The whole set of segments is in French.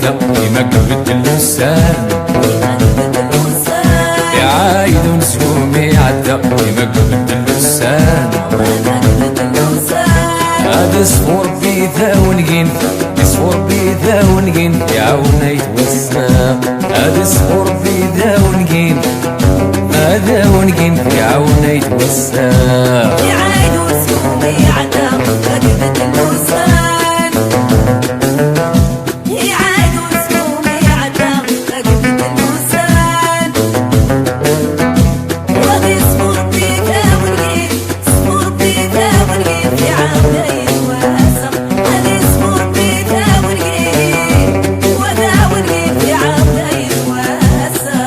عدى كيما قلبت اللسان يعايد نسيومي عدى كيما قلبت اللسان هذا صفور بيذا ونقين صفور بيذا ونقين يعاونا يتوسع هذا صفور بيذا ونقين هذا ونقين يعاونا يتوسع يعايد نسيومي عدى قلبت اللسان يعايد نسيومي عدى قلبت اللسان وهذا صفور بيذا ونقين صفور بيذا ونقين يعاونا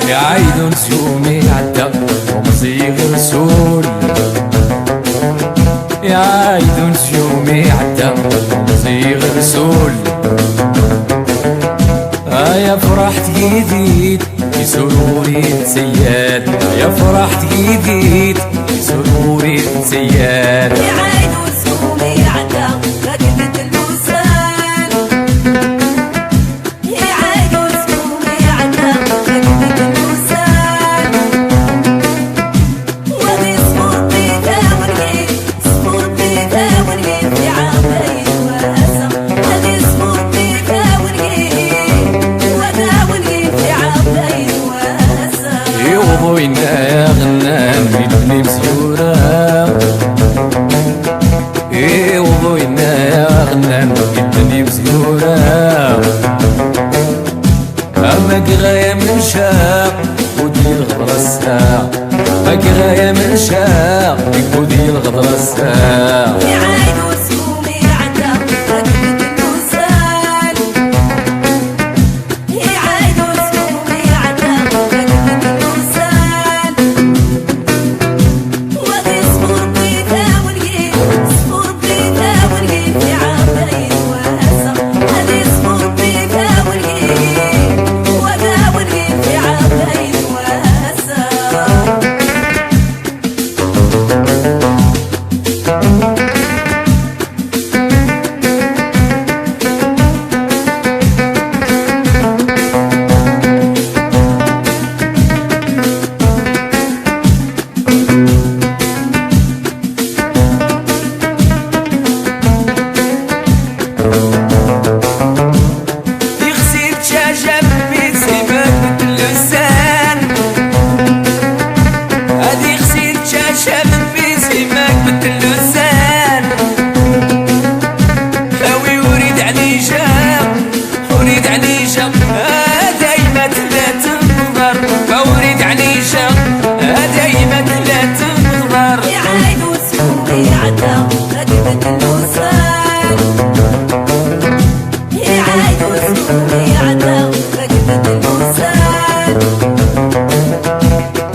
يعايد نسيومي عدى ومصيغ رسول يعايد نسيومي عدى ومصيغ رسول يا فرحت جديد في سروري تسياد يا فرحت جديد في سروري تسياد يعايد نسيومي عدى قلبت اللسان يعايد نسيومي عدى قلبت اللسان وهذا صفور بيذا ونقين صفور بيذا ونقين في عامين واسع هذا صفور بيذا ونقين وذا ونقين في عامين واسع يوضوينا يا غنان بدني مسيورة يوضوينا يا غنان بدني مسيورة أماك غاية من شاق ودي الغضرة الساعة أماك غاية من شاق ودي الغضرة الساعة يعايد نسيومي عدى قلبت اللسان يعايد نسيومي عدى قلبت اللسان وهذا صفور بيذا ونقين صفور بيذا ونقين في عامين واسع هذا صفور بيذا ونقين وذا ونقين في عامين واسع يغسل شاشة بسيبك اللسان هذه يغسل شاشة بسيبك اللسان خاوي يريد عنيشة أريد عنيشة دايما لا تنظر أريد عنيشة دايما لا تنظر يعايد نسيومي عدى قلبت اللسان يعايد نسيومي عدى قلبت اللسان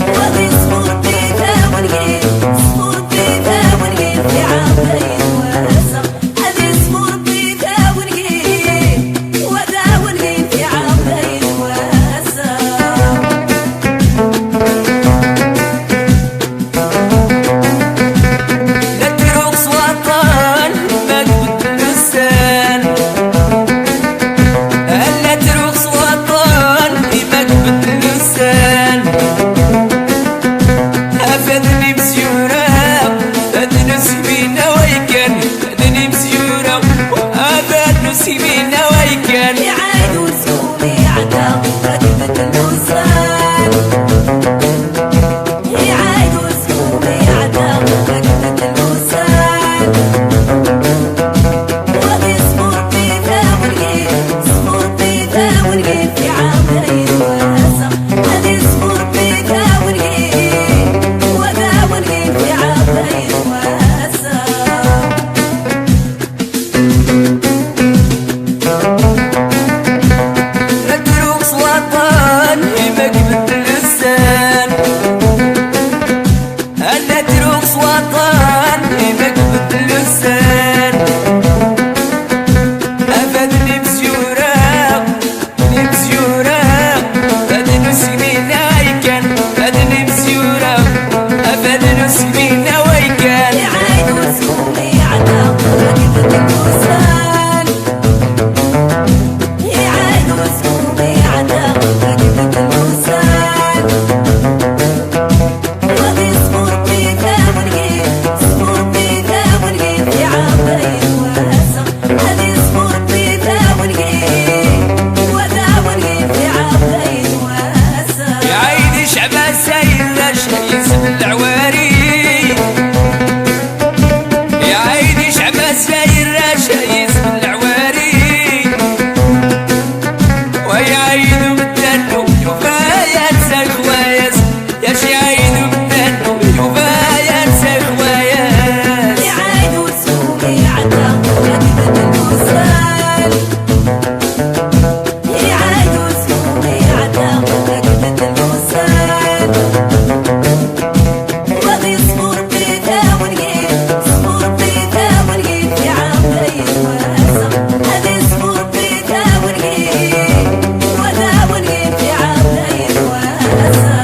وهذا صفور بيذا ونقين صفور بيذا ونقين في عامين واسع هذا صفور بيذا ونقين وذا ونقين في عامين واسع لا تروق وطن ساير رشايس من العواري ويعيدوا بالدنو يوفايات سخوايس يا شيعيدوا بالدنو يوفايات سخوايس يعيدوا سوقي عدا يكبد الموسال يعيدوا سوقي عدا يكبد الموسال وغي صفور بيتا ونقيل صفور بيتا ونقيل في عامين وهسا هذي صفور بيتا ونقيل وذا ونقيل في عامين وهسا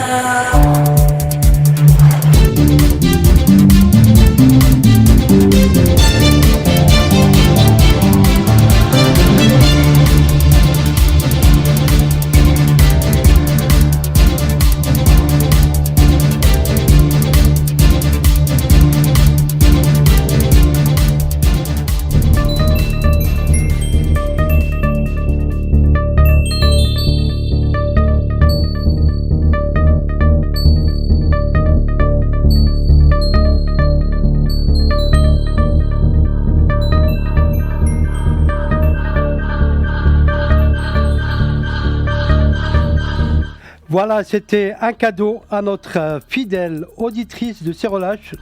Voilà, c'était un cadeau à notre fidèle auditrice de Sérolâche,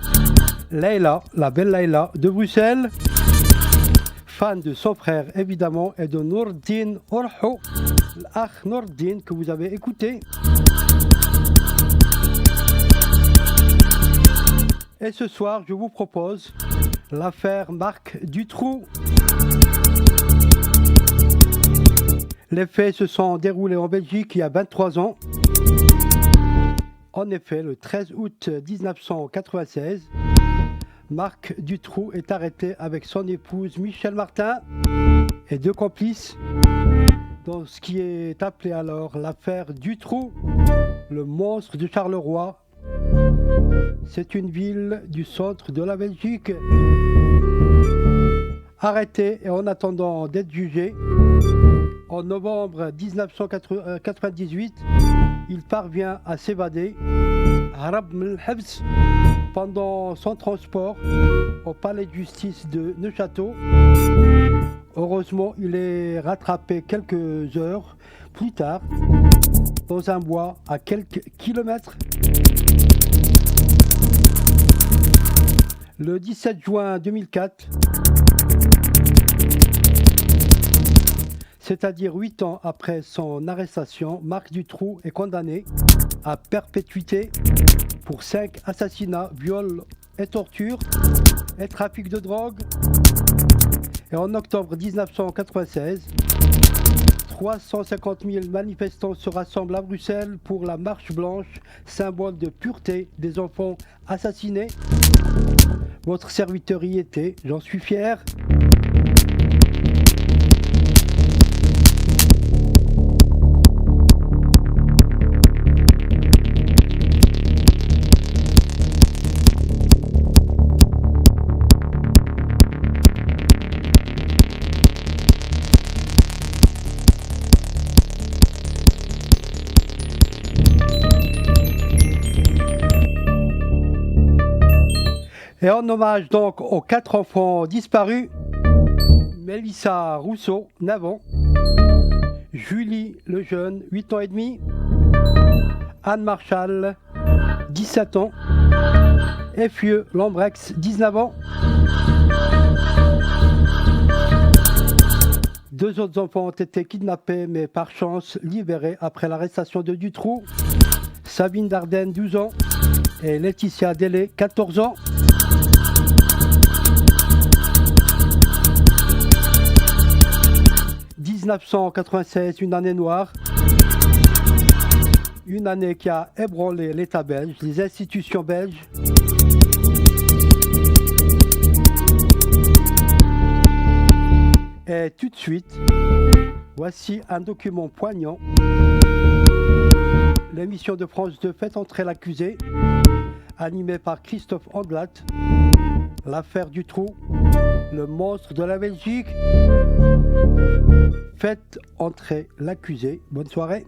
Leïla, la belle Leïla de Bruxelles, fan de son frère évidemment et de Nourdine Orho, l'Akh Nourdine que vous avez écouté. Et ce soir, je vous propose l'affaire Marc Dutroux. Les faits se sont déroulés en Belgique il y a 23 ans. En effet, le 13 août 1996, Marc Dutroux est arrêté avec son épouse Michèle Martin et deux complices dans ce qui est appelé alors l'affaire Dutroux, le monstre de Charleroi. C'est une ville du centre de la Belgique. Arrêté et en attendant d'être jugé, en novembre 1998, il parvient à s'évader pendant son transport au palais de justice de Neuchâtel. Heureusement, il est rattrapé quelques heures plus tard dans un bois à quelques kilomètres. Le 17 juin 2004, c'est-à-dire 8 ans après son arrestation, Marc Dutroux est condamné à perpétuité pour 5 assassinats, viols et tortures et trafic de drogue. Et en octobre 1996, 350 000 manifestants se rassemblent à Bruxelles pour la marche blanche, symbole de pureté des enfants assassinés. Votre serviteur y était, j'en suis fier. Et en hommage donc aux 4 enfants disparus, Mélissa Rousseau, 9 ans, Julie Lejeune, 8 ans et demi, Anne Marchal, 17 ans, Effieux Lambrex, 19 ans. 2 autres enfants ont été kidnappés mais par chance libérés après l'arrestation de Dutroux. Sabine Dardenne, 12 ans, et Laetitia Délé, 14 ans. « 1996, une année noire, une année qui a ébranlé l'État belge, les institutions belges. Et tout de suite, voici un document poignant. L'émission de France 2 fait entrer l'accusé, animée par Christophe Andelat. L'affaire Dutroux, le monstre de la Belgique. Faites entrer l'accusé. Bonne soirée.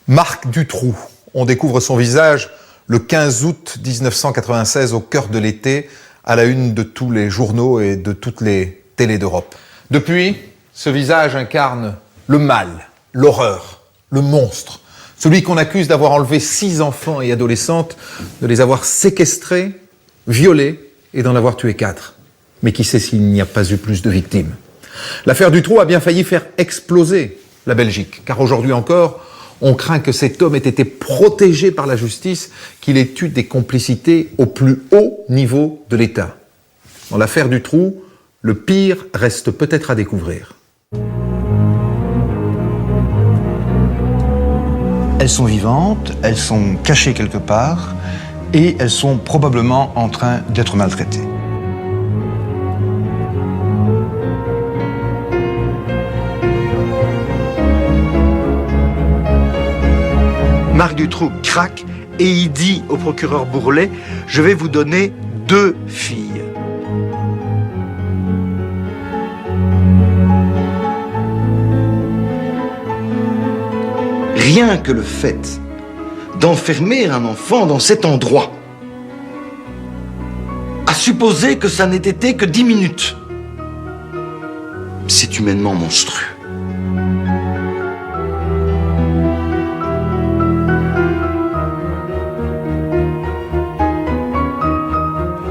Marc Dutroux. On découvre son visage le 15 août 1996 au cœur de l'été, à la une de tous les journaux et de toutes les télés d'Europe. Depuis, ce visage incarne le mal, l'horreur, le monstre. Celui qu'on accuse d'avoir enlevé 6 enfants et adolescentes, de les avoir séquestrés, violés et d'en avoir tué 4. Mais qui sait s'il n'y a pas eu plus de victimes? L'affaire Dutroux a bien failli faire exploser la Belgique, car aujourd'hui encore, on craint que cet homme ait été protégé par la justice, qu'il ait eu des complicités au plus haut niveau de l'État. Dans l'affaire Dutroux, le pire reste peut-être à découvrir. Elles sont vivantes, elles sont cachées quelque part et elles sont probablement en train d'être maltraitées. Marc Dutroux craque et il dit au procureur Bourlet « Je vais vous donner 2 filles ». Rien que le fait d'enfermer un enfant dans cet endroit, à supposer que ça n'ait été que 10 minutes, c'est humainement monstrueux.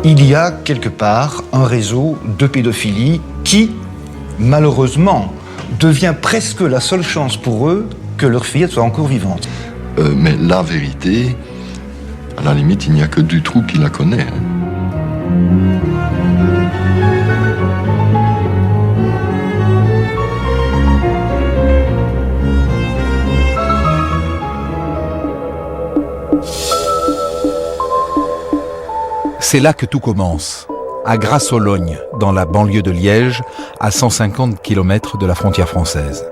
Il y a quelque part un réseau de pédophilie qui, malheureusement, devient presque la seule chance pour eux que leur fillette soit encore vivante. Mais la vérité, à la limite, il n'y a que Dutroux qui la connaît. C'est là que tout commence, à Grasse-aux-Lognes, dans la banlieue de Liège, à 150 km de la frontière française.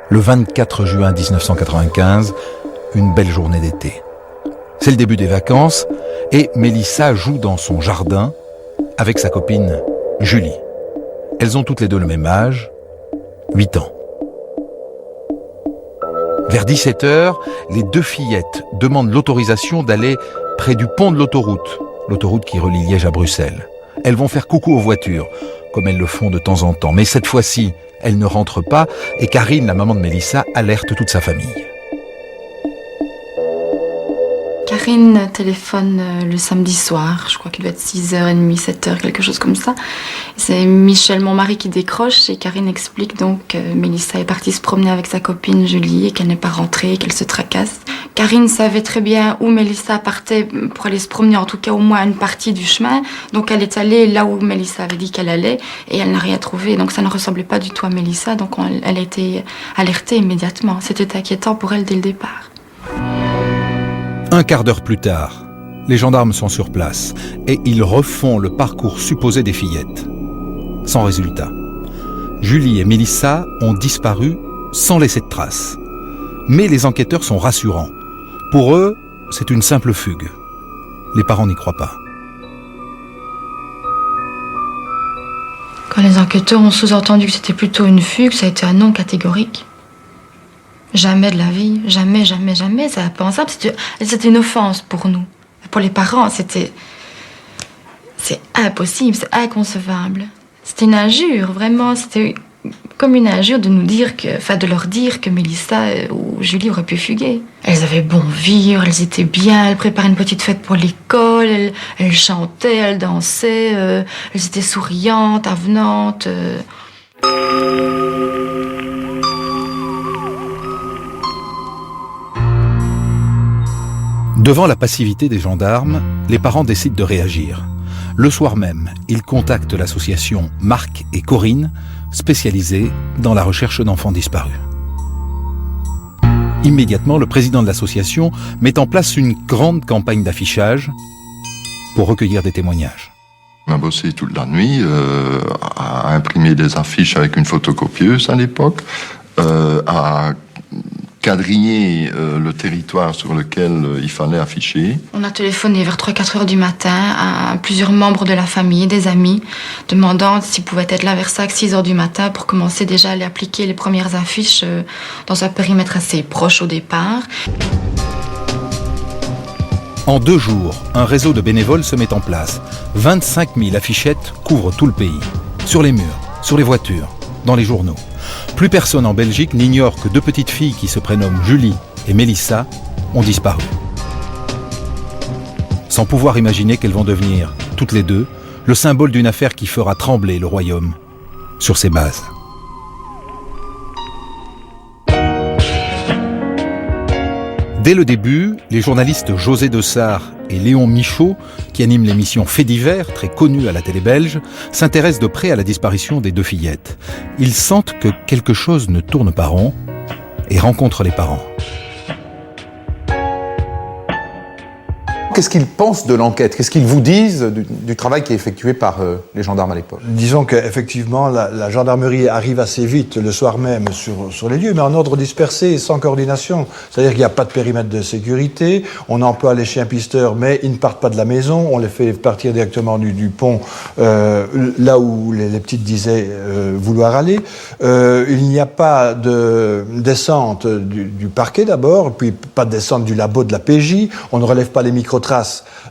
Le 24 juin 1995, une belle journée d'été. C'est le début des vacances et Mélissa joue dans son jardin avec sa copine Julie. Elles ont toutes les deux le même âge, 8 ans. Vers 17h, les 2 fillettes demandent l'autorisation d'aller près du pont de l'autoroute qui relie Liège à Bruxelles. Elles vont faire coucou aux voitures, comme elles le font de temps en temps. Mais cette fois-ci, elles ne rentrent pas et Karine, la maman de Mélissa, alerte toute sa famille. Karine téléphone le samedi soir, je crois qu'il doit être 6h30, 7h, quelque chose comme ça. C'est Michel, mon mari, qui décroche et Karine explique donc que Mélissa est partie se promener avec sa copine Julie et qu'elle n'est pas rentrée, qu'elle se tracasse. Karine savait très bien où Mélissa partait pour aller se promener, en tout cas au moins une partie du chemin. Donc elle est allée là où Mélissa avait dit qu'elle allait et elle n'a rien trouvé. Donc ça ne ressemblait pas du tout à Mélissa, donc elle a été alertée immédiatement. C'était inquiétant pour elle dès le départ. Un quart d'heure plus tard, les gendarmes sont sur place et ils refont le parcours supposé des fillettes. Sans résultat. Julie et Mélissa ont disparu sans laisser de traces. Mais les enquêteurs sont rassurants. Pour eux, c'est une simple fugue. Les parents n'y croient pas. Quand les enquêteurs ont sous-entendu que c'était plutôt une fugue, ça a été un non catégorique. Jamais de la vie, jamais, jamais, jamais, c'est impensable. C'était une offense pour nous. Pour les parents, c'est impossible, c'est inconcevable. C'était une injure, vraiment, c'était comme une injure de nous dire de leur dire que Mélissa ou Julie auraient pu fuguer. Elles avaient bon vivre, elles étaient bien, elles préparaient une petite fête pour l'école, elles chantaient, elles dansaient, elles étaient souriantes, avenantes. Devant la passivité des gendarmes, les parents décident de réagir. Le soir même, ils contactent l'association Marc et Corinne, spécialisée dans la recherche d'enfants disparus. Immédiatement, le président de l'association met en place une grande campagne d'affichage pour recueillir des témoignages. On a bossé toute la nuit à imprimer des affiches avec une photocopieuse à l'époque, à quadrillé le territoire sur lequel il fallait afficher. On a téléphoné vers 3-4 heures du matin à plusieurs membres de la famille, des amis, demandant s'ils pouvaient être là vers 5-6 heures du matin pour commencer déjà à aller appliquer les premières affiches dans un périmètre assez proche au départ. En 2 jours, un réseau de bénévoles se met en place. 25 000 affichettes couvrent tout le pays. Sur les murs, sur les voitures, dans les journaux. Plus personne en Belgique n'ignore que 2 petites filles qui se prénomment Julie et Mélissa ont disparu. Sans pouvoir imaginer qu'elles vont devenir, toutes les deux, le symbole d'une affaire qui fera trembler le royaume sur ses bases. Dès le début, les journalistes José Dessart et Léon Michaud, qui animent l'émission Faits divers, très connue à la télé belge, s'intéressent de près à la disparition des 2 fillettes. Ils sentent que quelque chose ne tourne pas rond et rencontrent les parents. Qu'est-ce qu'ils pensent de l'enquête? Qu'est-ce qu'ils vous disent du travail qui est effectué par les gendarmes à l'époque? Disons qu'effectivement, la gendarmerie arrive assez vite le soir même sur les lieux, mais en ordre dispersé et sans coordination. C'est-à-dire qu'il n'y a pas de périmètre de sécurité, on emploie les chiens pisteurs, mais ils ne partent pas de la maison, on les fait partir directement du pont, là où les petites disaient vouloir aller. Il n'y a pas de descente du parquet d'abord, puis pas de descente du labo de la PJ, on ne relève pas les micro-traces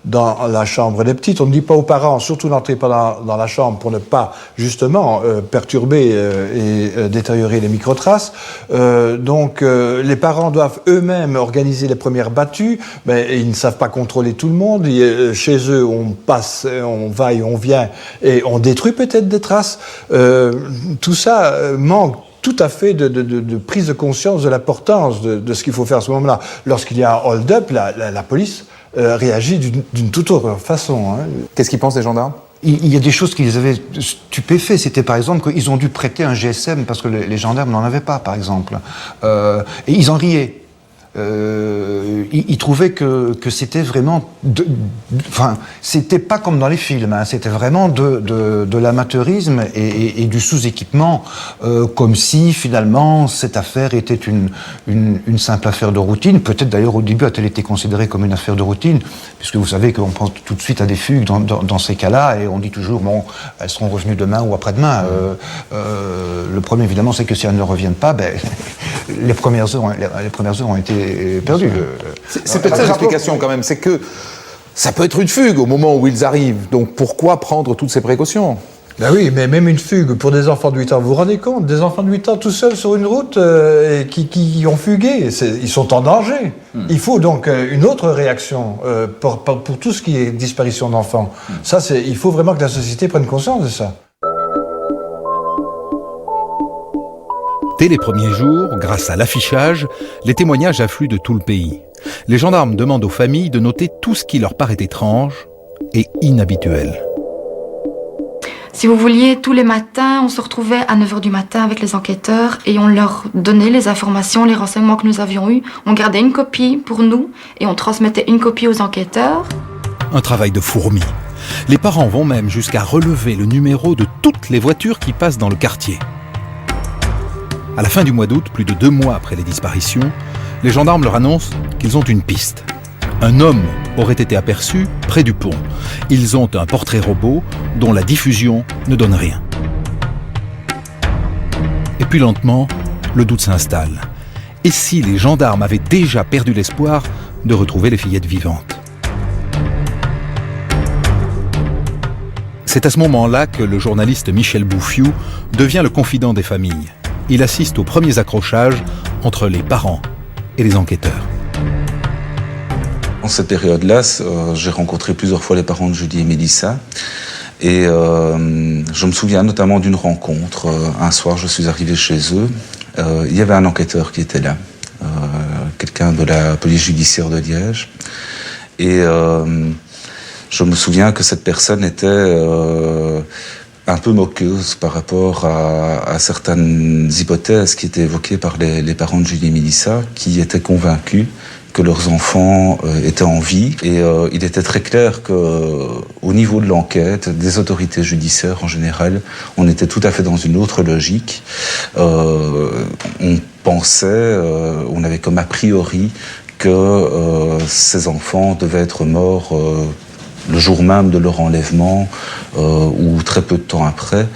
dans la chambre des petites. On ne dit pas aux parents, surtout n'entrez pas dans la chambre pour ne pas, justement, perturber et détériorer les microtraces. Donc, les parents doivent eux-mêmes organiser les premières battues, mais ils ne savent pas contrôler tout le monde. Chez eux, on passe, on va et on vient, et on détruit peut-être des traces. Tout ça manque tout à fait de prise de conscience de l'importance de ce qu'il faut faire à ce moment-là. Lorsqu'il y a un hold-up, la police réagit d'une toute autre façon. Hein. Qu'est-ce qu'ils pensent les gendarmes? Il y a des choses qui les avaient stupéfaits. C'était par exemple qu'ils ont dû prêter un GSM parce que les gendarmes n'en avaient pas, par exemple. Et ils en riaient. Ils trouvaient que c'était vraiment... Enfin, c'était pas comme dans les films, hein, c'était vraiment de l'amateurisme et du sous-équipement, comme si finalement cette affaire était une simple affaire de routine. Peut-être d'ailleurs au début a-t-elle été considérée comme une affaire de routine, puisque vous savez qu'on pense tout de suite à des fugues dans ces cas-là, et on dit toujours, bon, elles seront revenues demain ou après-demain. Le problème évidemment, c'est que si elles ne reviennent pas, ben, les premières heures ont été perdu. C'est peut-être ça l'explication quand même, c'est que ça peut être une fugue au moment où ils arrivent, donc pourquoi prendre toutes ces précautions? Ben oui, mais même une fugue pour des enfants de 8 ans, vous vous rendez compte? Des enfants de 8 ans tout seuls sur une route qui ont fugué, ils sont en danger. Il faut donc une autre réaction pour tout ce qui est disparition d'enfants. Ça, il faut vraiment que la société prenne conscience de ça. Dès les premiers jours, grâce à l'affichage, les témoignages affluent de tout le pays. Les gendarmes demandent aux familles de noter tout ce qui leur paraît étrange et inhabituel. Si vous vouliez, tous les matins, on se retrouvait à 9h du matin avec les enquêteurs et on leur donnait les informations, les renseignements que nous avions eus. On gardait une copie pour nous et on transmettait une copie aux enquêteurs. Un travail de fourmi. Les parents vont même jusqu'à relever le numéro de toutes les voitures qui passent dans le quartier. À la fin du mois d'août, plus de 2 mois après les disparitions, les gendarmes leur annoncent qu'ils ont une piste. Un homme aurait été aperçu près du pont. Ils ont un portrait robot dont la diffusion ne donne rien. Et puis lentement, le doute s'installe. Et si les gendarmes avaient déjà perdu l'espoir de retrouver les fillettes vivantes? C'est à ce moment-là que le journaliste Michel Bouffiou devient le confident des familles. Il assiste aux premiers accrochages entre les parents et les enquêteurs. En cette période-là, j'ai rencontré plusieurs fois les parents de Julie et Mélissa. Et je me souviens notamment d'une rencontre. Un soir, je suis arrivé chez eux. Il y avait un enquêteur qui était là, quelqu'un de la police judiciaire de Liège. Et je me souviens que cette personne était un peu moqueuse par rapport à certaines hypothèses qui étaient évoquées par les parents de Julie et Mélissa, qui étaient convaincus que leurs enfants étaient en vie. Et il était très clair qu'au niveau de l'enquête, des autorités judiciaires en général, on était tout à fait dans une autre logique. On pensait, on avait comme a priori que ces enfants devaient être morts le jour même de leur enlèvement ou très peu de temps après,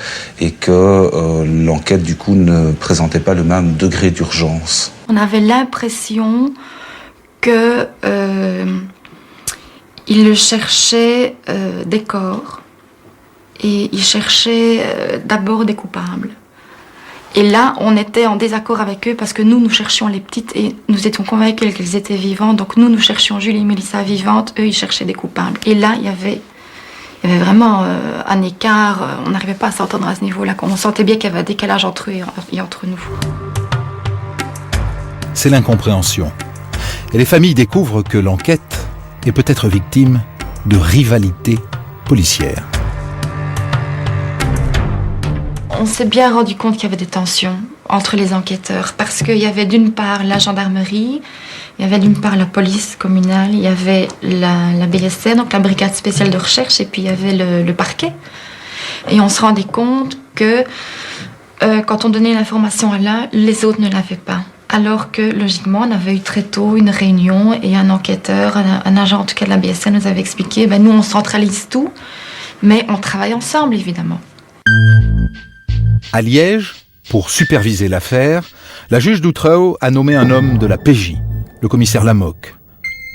et que l'enquête du coup ne présentait pas le même degré d'urgence. On avait l'impression que il cherchait des corps et il cherchait d'abord des coupables. Et là, on était en désaccord avec eux parce que nous cherchions les petites et nous étions convaincus qu'elles étaient vivantes. Donc nous cherchions Julie et Mélissa vivantes, eux, ils cherchaient des coupables. Et là, il y avait vraiment un écart, on n'arrivait pas à s'entendre à ce niveau-là. On sentait bien qu'il y avait un décalage entre eux et entre nous. C'est l'incompréhension. Et les familles découvrent que l'enquête est peut-être victime de rivalités policières. On s'est bien rendu compte qu'il y avait des tensions entre les enquêteurs parce qu'il y avait d'une part la gendarmerie, il y avait d'une part la police communale, il y avait la BSR, donc la brigade spéciale de recherche, et puis il y avait le parquet. Et on se rendait compte que quand on donnait l'information à l'un, les autres ne l'avaient pas. Alors que, logiquement, on avait eu très tôt une réunion et un enquêteur, un agent en tout cas de la BSR nous avait expliqué, nous on centralise tout, mais on travaille ensemble évidemment. À Liège, pour superviser l'affaire, la juge d'Outreau a nommé un homme de la PJ, le commissaire Lamoque.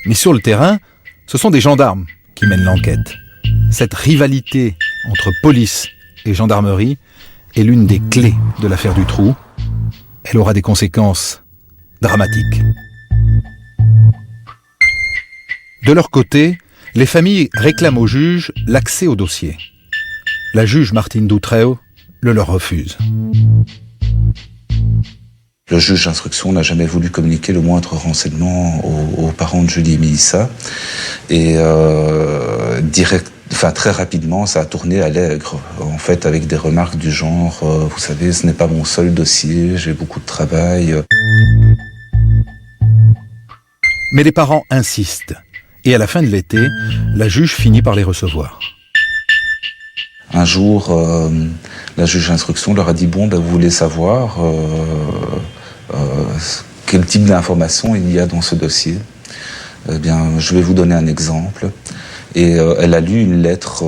Mais sur le terrain, ce sont des gendarmes qui mènent l'enquête. Cette rivalité entre police et gendarmerie est l'une des clés de l'affaire Dutroux. Elle aura des conséquences dramatiques. De leur côté, les familles réclament au juge l'accès au dossier. La juge Martine d'Outreau le leur refuse. Le juge d'instruction n'a jamais voulu communiquer le moindre renseignement aux parents de Julie et Mélissa. Et très rapidement, ça a tourné à l'aigre. En fait, avec des remarques du genre « Vous savez, ce n'est pas mon seul dossier, j'ai beaucoup de travail. » Mais les parents insistent. Et à la fin de l'été, la juge finit par les recevoir. Un jour, la juge d'instruction leur a dit « Bon, vous voulez savoir quel type d'informations il y a dans ce dossier ? Eh bien, je vais vous donner un exemple. » Et elle a lu une lettre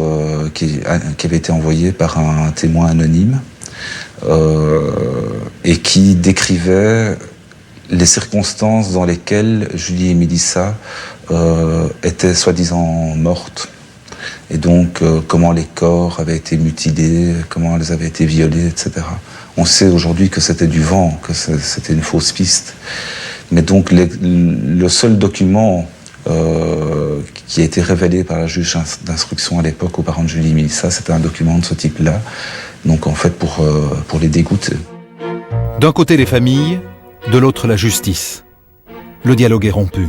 qui avait été envoyée par un témoin anonyme et qui décrivait les circonstances dans lesquelles Julie et Mélissa étaient soi-disant mortes. Et donc, comment les corps avaient été mutilés, comment elles avaient été violées, etc. On sait aujourd'hui que c'était du vent, que c'était une fausse piste. Mais donc, le seul document qui a été révélé par la juge d'instruction à l'époque aux parents de Julie et Mélissa, c'était un document de ce type-là. Donc, en fait, pour les dégoûter. D'un côté, les familles, de l'autre, la justice. Le dialogue est rompu.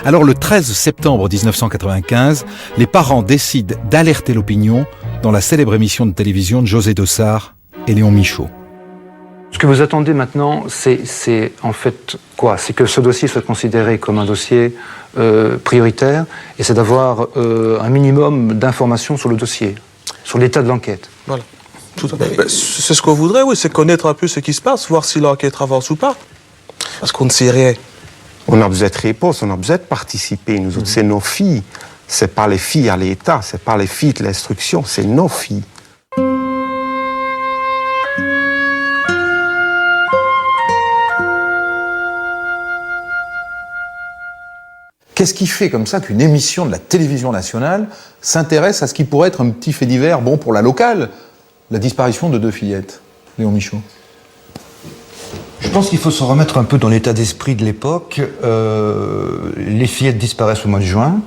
Alors le 13 septembre 1995, les parents décident d'alerter l'opinion dans la célèbre émission de télévision de José Dossard et Léon Michaud. Ce que vous attendez maintenant, c'est en fait quoi? C'est que ce dossier soit considéré comme un dossier prioritaire, et c'est d'avoir un minimum d'informations sur le dossier, sur l'état de l'enquête. Voilà, tout à fait. C'est ce qu'on voudrait, oui, c'est connaître un peu ce qui se passe, voir si l'enquête avance ou pas. Parce qu'on ne sait rien. On a besoin de réponse, on a besoin de participer. Nous autres, c'est nos filles. C'est pas les filles à l'État, c'est pas les filles de l'instruction, c'est nos filles. Qu'est-ce qui fait comme ça qu'une émission de la télévision nationale s'intéresse à ce qui pourrait être un petit fait divers, bon pour la locale, la disparition de 2 fillettes? Léon Michaud. Je pense qu'il faut se remettre un peu dans l'état d'esprit de l'époque. Les fillettes disparaissent au mois de juin.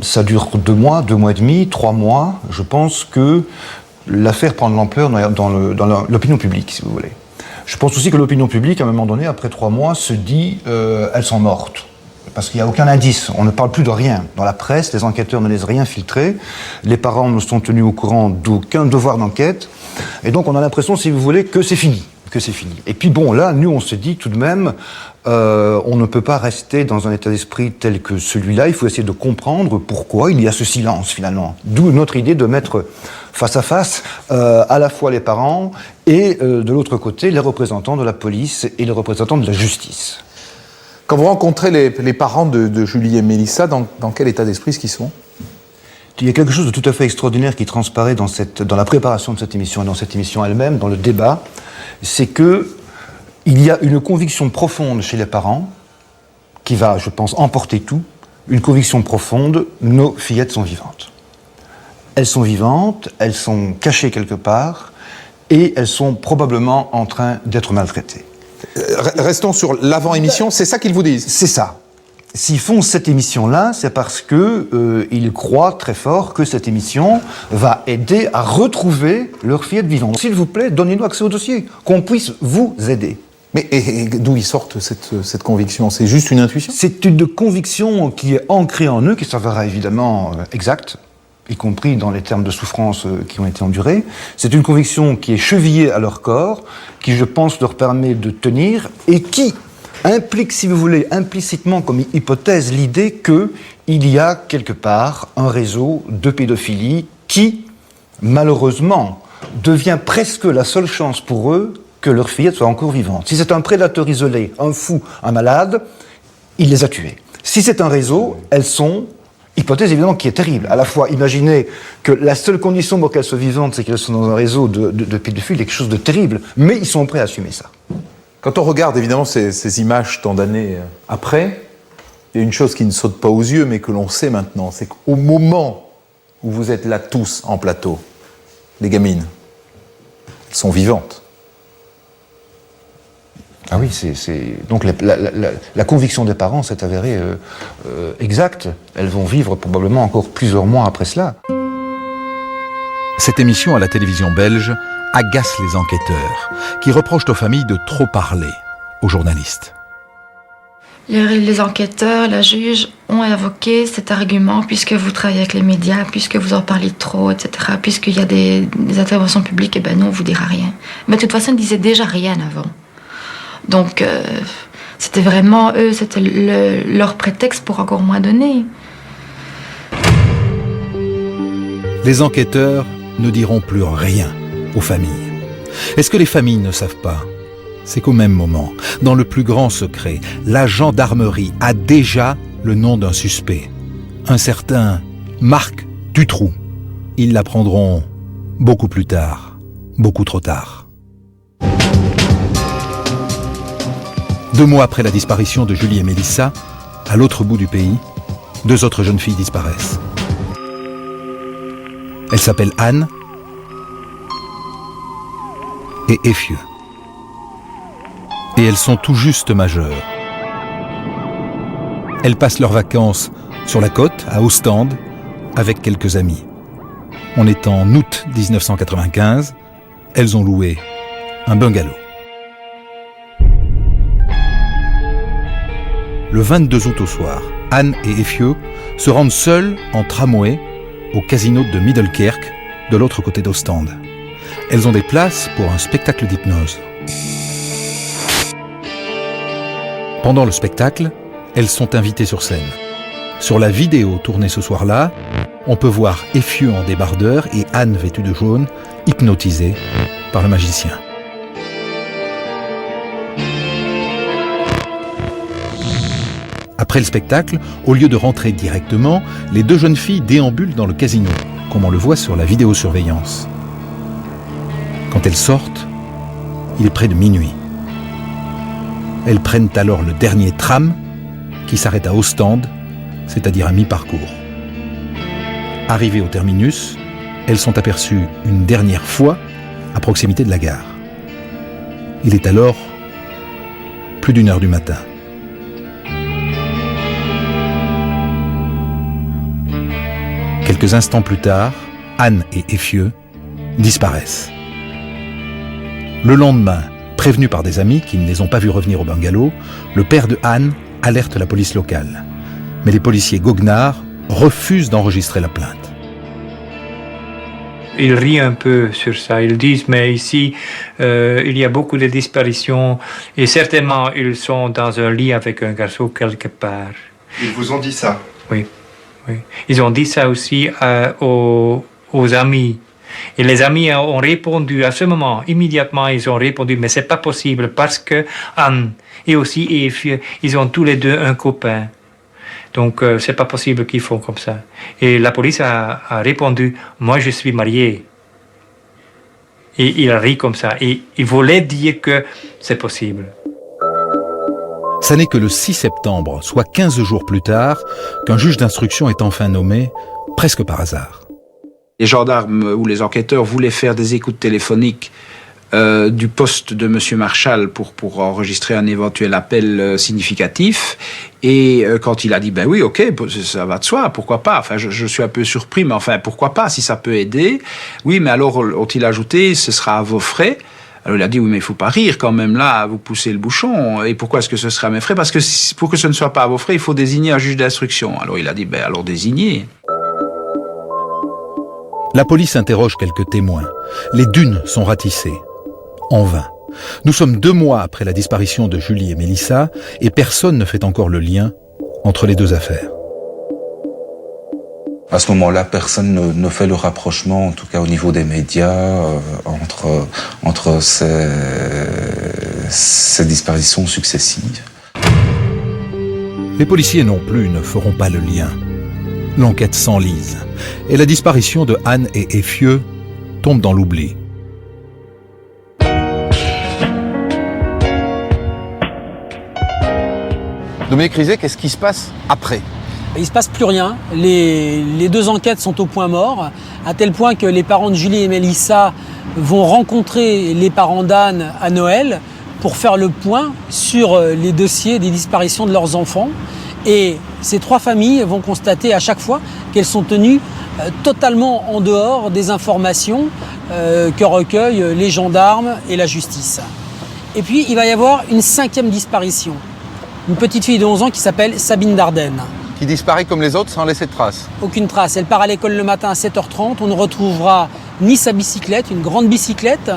Ça dure 2 mois, 2 mois et demi, 3 mois. Je pense que l'affaire prend de l'ampleur dans l'opinion publique, si vous voulez. Je pense aussi que l'opinion publique, à un moment donné, après 3 mois, se dit elles sont mortes. Parce qu'il n'y a aucun indice, on ne parle plus de rien. Dans la presse, les enquêteurs ne laissent rien filtrer, les parents ne sont tenus au courant d'aucun devoir d'enquête, et donc on a l'impression, si vous voulez, que c'est fini. que c'est fini. Et puis bon, là, nous, on se dit tout de même, on ne peut pas rester dans un état d'esprit tel que celui-là, il faut essayer de comprendre pourquoi il y a ce silence, finalement. D'où notre idée de mettre face à face à la fois les parents et, de l'autre côté, les représentants de la police et les représentants de la justice. Quand vous rencontrez les parents de Julie et Mélissa, dans quel état d'esprit est-ce qu'ils sont ? Il y a quelque chose de tout à fait extraordinaire qui transparaît dans la préparation de cette émission et dans cette émission elle-même, dans le débat, c'est que il y a une conviction profonde chez les parents qui va, je pense, emporter tout, une conviction profonde, nos fillettes sont vivantes. Elles sont vivantes, elles sont cachées quelque part et elles sont probablement en train d'être maltraitées. Restons sur l'avant-émission, c'est ça qu'ils vous disent ? C'est ça. S'ils font cette émission-là, c'est parce que ils croient très fort que cette émission va aider à retrouver leur fillette vivante. S'il vous plaît, donnez-nous accès au dossier, qu'on puisse vous aider. Mais et d'où ils sortent cette conviction ? C'est juste une intuition ? C'est une conviction qui est ancrée en eux, qui s'avérera évidemment exacte, y compris dans les termes de souffrance qui ont été endurés. C'est une conviction qui est chevillée à leur corps, qui, je pense, leur permet de tenir et qui implique, si vous voulez, implicitement comme hypothèse l'idée qu'il y a quelque part un réseau de pédophilie qui, malheureusement, devient presque la seule chance pour eux que leur fillette soit encore vivante. Si c'est un prédateur isolé, un fou, un malade, il les a tués. Si c'est un réseau, elles sont... Hypothèse évidemment qui est terrible. À la fois, imaginez que la seule condition pour qu'elles soient vivantes, c'est qu'elles sont dans un réseau de pédophiles, quelque chose de terrible, mais ils sont prêts à assumer ça. Quand on regarde évidemment ces images tant d'années après, il y a une chose qui ne saute pas aux yeux, mais que l'on sait maintenant, c'est qu'au moment où vous êtes là tous en plateau, les gamines, elles sont vivantes. Ah oui, donc la conviction des parents s'est avérée exacte. Elles vont vivre probablement encore plusieurs mois après cela. Cette émission à la télévision belge agace les enquêteurs, qui reprochent aux familles de trop parler aux journalistes. Les enquêteurs, la juge ont évoqué cet argument puisque vous travaillez avec les médias, puisque vous en parlez trop, etc. Puisqu'il y a des interventions publiques, et ben non, on vous dira rien. Mais de toute façon, ils ne disaient déjà rien avant. Donc, c'était vraiment eux, c'était leur prétexte pour encore moins donner. Les enquêteurs ne diront plus rien aux familles. Est-ce que les familles ne savent pas ? C'est qu'au même moment, dans le plus grand secret, la gendarmerie a déjà le nom d'un suspect. Un certain Marc Dutroux. Ils l'apprendront beaucoup plus tard, beaucoup trop tard. 2 mois après la disparition de Julie et Mélissa, à l'autre bout du pays, 2 autres jeunes filles disparaissent. Elles s'appellent Anne et Effieux. Et elles sont tout juste majeures. Elles passent leurs vacances sur la côte, à Ostende, avec quelques amis. On est en août 1995, elles ont loué un bungalow. Le 22 août au soir, Anne et Effieux se rendent seules en tramway au casino de Middelkerk, de l'autre côté d'Ostende. Elles ont des places pour un spectacle d'hypnose. Pendant le spectacle, elles sont invitées sur scène. Sur la vidéo tournée ce soir-là, on peut voir Effieux en débardeur et Anne vêtue de jaune, hypnotisée par le magicien. Après le spectacle, au lieu de rentrer directement, les 2 jeunes filles déambulent dans le casino, comme on le voit sur la vidéosurveillance. Quand elles sortent, il est près de minuit. Elles prennent alors le dernier tram qui s'arrête à Ostende, c'est-à-dire à mi-parcours. Arrivées au terminus, elles sont aperçues une dernière fois à proximité de la gare. Il est alors plus d'1h du matin. Quelques instants plus tard, Anne et Effieux disparaissent. Le lendemain, prévenus par des amis qui ne les ont pas vus revenir au bungalow, le père de Anne alerte la police locale. Mais les policiers goguenards refusent d'enregistrer la plainte. Ils rient un peu sur ça. Ils disent, mais ici, il y a beaucoup de disparitions et certainement, ils sont dans un lit avec un garçon quelque part. Ils vous ont dit ça? Oui. Ils ont dit ça aussi aux amis. Et les amis ont répondu à ce moment, immédiatement, ils ont répondu, mais c'est pas possible parce que Anne et aussi Yves, ils ont tous les deux un copain. Donc, c'est pas possible qu'ils font comme ça. Et la police a répondu, moi je suis marié. Et il a ri comme ça. Et il voulait dire que c'est possible. Ça n'est que le 6 septembre, soit 15 jours plus tard, qu'un juge d'instruction est enfin nommé, presque par hasard. Les gendarmes ou les enquêteurs voulaient faire des écoutes téléphoniques du poste de M. Marchal pour enregistrer un éventuel appel significatif. Et quand il a dit, ben oui, ok, ça va de soi, pourquoi pas. Enfin, je suis un peu surpris, mais enfin, pourquoi pas, si ça peut aider. Oui, mais alors, ont-ils ajouté, ce sera à vos frais. Alors il a dit, oui, mais il faut pas rire quand même, là, vous poussez le bouchon. Et pourquoi est-ce que ce serait à mes frais? Parce que pour que ce ne soit pas à vos frais, il faut désigner un juge d'instruction. Alors il a dit, ben alors désignez. La police interroge quelques témoins. Les dunes sont ratissées. En vain. Nous sommes 2 mois après la disparition de Julie et Mélissa et personne ne fait encore le lien entre les deux affaires. À ce moment-là, personne ne fait le rapprochement, en tout cas au niveau des médias, entre ces disparitions successives. Les policiers non plus ne feront pas le lien. L'enquête s'enlise et la disparition de Anne et Effieux tombe dans l'oubli. Dominique Rizet, qu'est-ce qui se passe après? Il ne se passe plus rien. Les 2 enquêtes sont au point mort, à tel point que les parents de Julie et Mélissa vont rencontrer les parents d'Anne à Noël pour faire le point sur les dossiers des disparitions de leurs enfants. Et ces 3 familles vont constater à chaque fois qu'elles sont tenues totalement en dehors des informations que recueillent les gendarmes et la justice. Et puis il va y avoir une 5e disparition. Une petite fille de 11 ans qui s'appelle Sabine Dardenne. Qui disparaît comme les autres sans laisser de traces? Aucune trace. Elle part à l'école le matin à 7h30. On ne retrouvera ni sa bicyclette, une grande bicyclette,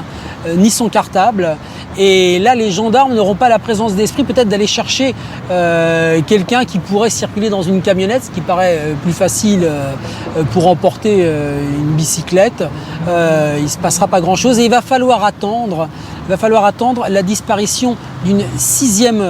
ni son cartable. Et là, les gendarmes n'auront pas la présence d'esprit peut-être d'aller chercher quelqu'un qui pourrait circuler dans une camionnette, ce qui paraît plus facile pour emporter une bicyclette. Il ne se passera pas grand-chose et il va falloir attendre la disparition d'une sixième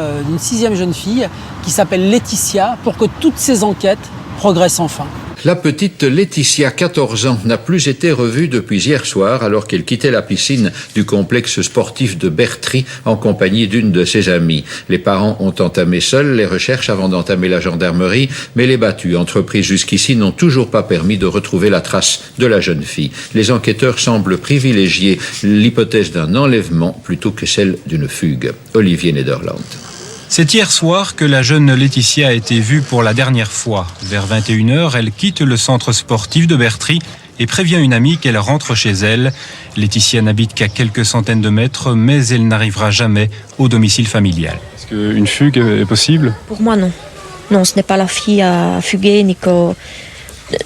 jeune fille qui s'appelle Laetitia pour que toutes ces enquêtes progressent enfin. La petite Laetitia, 14 ans, n'a plus été revue depuis hier soir alors qu'elle quittait la piscine du complexe sportif de Bertry en compagnie d'une de ses amies. Les parents ont entamé seuls les recherches avant d'entamer la gendarmerie, mais les battues entreprises jusqu'ici n'ont toujours pas permis de retrouver la trace de la jeune fille. Les enquêteurs semblent privilégier l'hypothèse d'un enlèvement plutôt que celle d'une fugue. Olivier Nederland. C'est hier soir que la jeune Laetitia a été vue pour la dernière fois. Vers 21h, elle quitte le centre sportif de Bertry et prévient une amie qu'elle rentre chez elle. Laetitia n'habite qu'à quelques centaines de mètres, mais elle n'arrivera jamais au domicile familial. Est-ce qu'une fugue est possible? Pour moi, non. Non, ce n'est pas la fille à fuguer, ni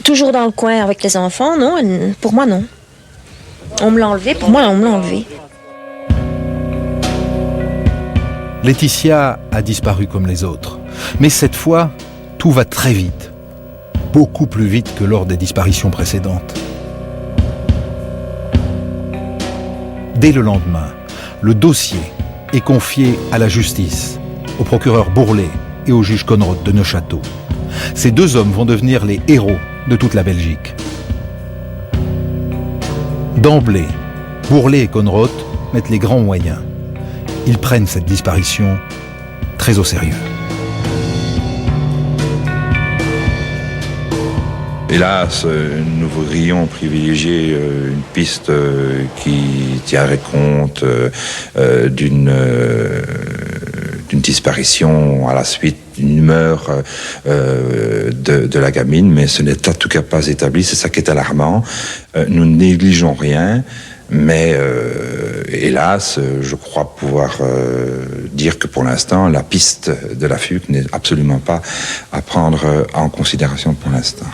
toujours dans le coin avec les enfants, non. Pour moi, non. On me l'a enlevé, pour moi, on me l'a enlevé. Laetitia a disparu comme les autres. Mais cette fois, tout va très vite. Beaucoup plus vite que lors des disparitions précédentes. Dès le lendemain, le dossier est confié à la justice, au procureur Bourlet et au juge Conrod de Neufchâteau. Ces 2 hommes vont devenir les héros de toute la Belgique. D'emblée, Bourlet et Conrod mettent les grands moyens. Ils prennent cette disparition très au sérieux. Hélas, nous voudrions privilégier une piste qui tiendrait compte d'une disparition à la suite d'une humeur de la gamine, mais ce n'est en tout cas pas établi, c'est ça qui est alarmant. Nous ne négligeons rien, mais hélas, je crois pouvoir dire que pour l'instant, la piste de la fugue n'est absolument pas à prendre en considération pour l'instant.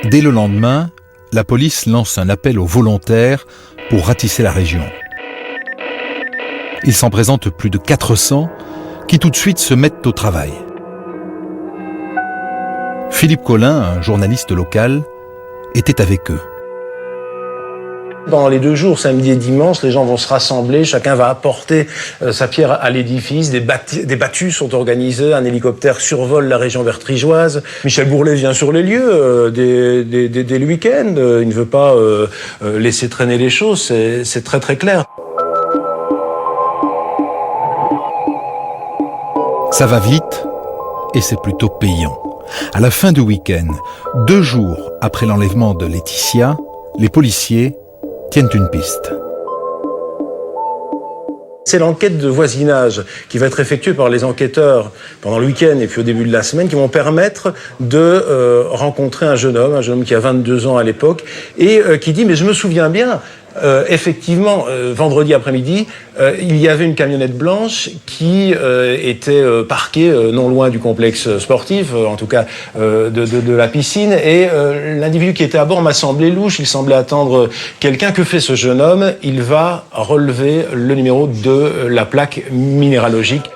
Dès le lendemain, la police lance un appel aux volontaires pour ratisser la région. Il s'en présente plus de 400 qui tout de suite se mettent au travail. Philippe Collin, un journaliste local, était avec eux. Pendant les 2 jours, samedi et dimanche, les gens vont se rassembler, chacun va apporter sa pierre à l'édifice, des battues sont organisées, un hélicoptère survole la région bertrigeoise. Michel Bourlet vient sur les lieux dès le week-end, il ne veut pas laisser traîner les choses, c'est très très clair. Ça va vite et c'est plutôt payant. À la fin du week-end, 2 jours après l'enlèvement de Laetitia, les policiers tiennent une piste. C'est l'enquête de voisinage qui va être effectuée par les enquêteurs pendant le week-end et puis au début de la semaine, qui vont permettre de rencontrer un jeune homme qui a 22 ans à l'époque, et qui dit « mais je me souviens bien ». Effectivement, vendredi après-midi, il y avait une camionnette blanche qui était parquée non loin du complexe sportif, en tout cas de la piscine, et l'individu qui était à bord m'a semblé louche, il semblait attendre quelqu'un. Que fait ce jeune homme? Il va relever le numéro de la plaque minéralogique.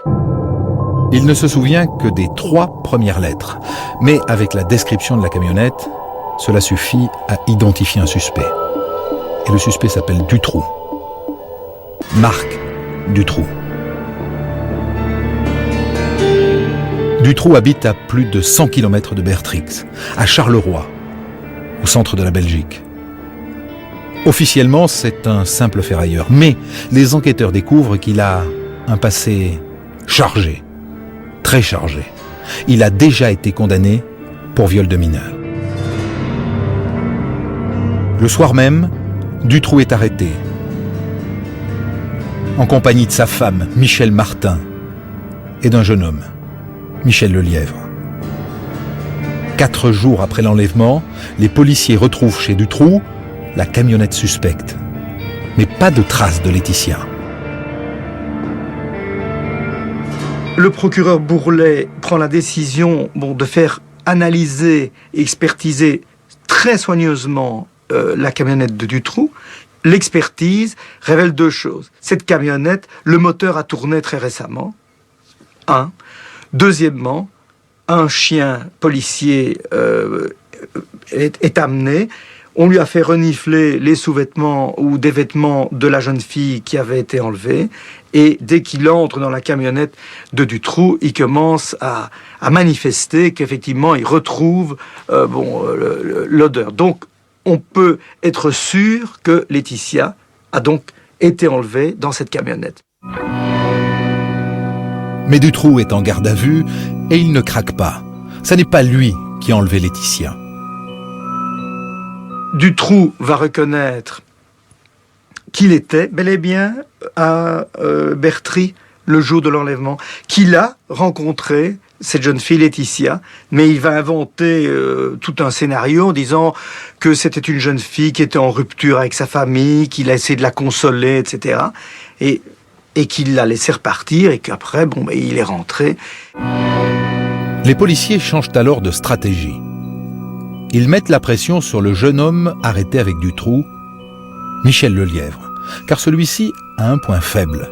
Il ne se souvient que des 3 premières lettres, mais avec la description de la camionnette, cela suffit à identifier un suspect. Et le suspect s'appelle Dutroux. Marc Dutroux. Dutroux habite à plus de 100 km de Bertrix, à Charleroi, au centre de la Belgique. Officiellement, c'est un simple ferrailleur, mais les enquêteurs découvrent qu'il a un passé chargé, très chargé. Il a déjà été condamné pour viol de mineur. Le soir même, Dutroux est arrêté, en compagnie de sa femme, Michel Martin, et d'un jeune homme, Michel Lelièvre. 4 jours après l'enlèvement, les policiers retrouvent chez Dutroux la camionnette suspecte, mais pas de traces de Laetitia. Le procureur Bourlet prend la décision de faire analyser et expertiser très soigneusement la camionnette de Dutroux. L'expertise révèle 2 choses. Cette camionnette, le moteur a tourné très récemment. 1. Deuxièmement, un chien policier est amené. On lui a fait renifler les sous-vêtements ou des vêtements de la jeune fille qui avait été enlevée. Et dès qu'il entre dans la camionnette de Dutroux, il commence à manifester qu'effectivement, il retrouve l'odeur. Donc, on peut être sûr que Laetitia a donc été enlevée dans cette camionnette. Mais Dutroux est en garde à vue et il ne craque pas. Ce n'est pas lui qui a enlevé Laetitia. Dutroux va reconnaître qu'il était bel et bien à Bertry le jour de l'enlèvement, qu'il a rencontré cette jeune fille Laetitia, mais il va inventer tout un scénario en disant que c'était une jeune fille qui était en rupture avec sa famille, qu'il a essayé de la consoler, etc. Et qu'il l'a laissé repartir et qu'après, il est rentré. Les policiers changent alors de stratégie. Ils mettent la pression sur le jeune homme arrêté avec Dutroux, Michel Lelièvre, car celui-ci a un point faible.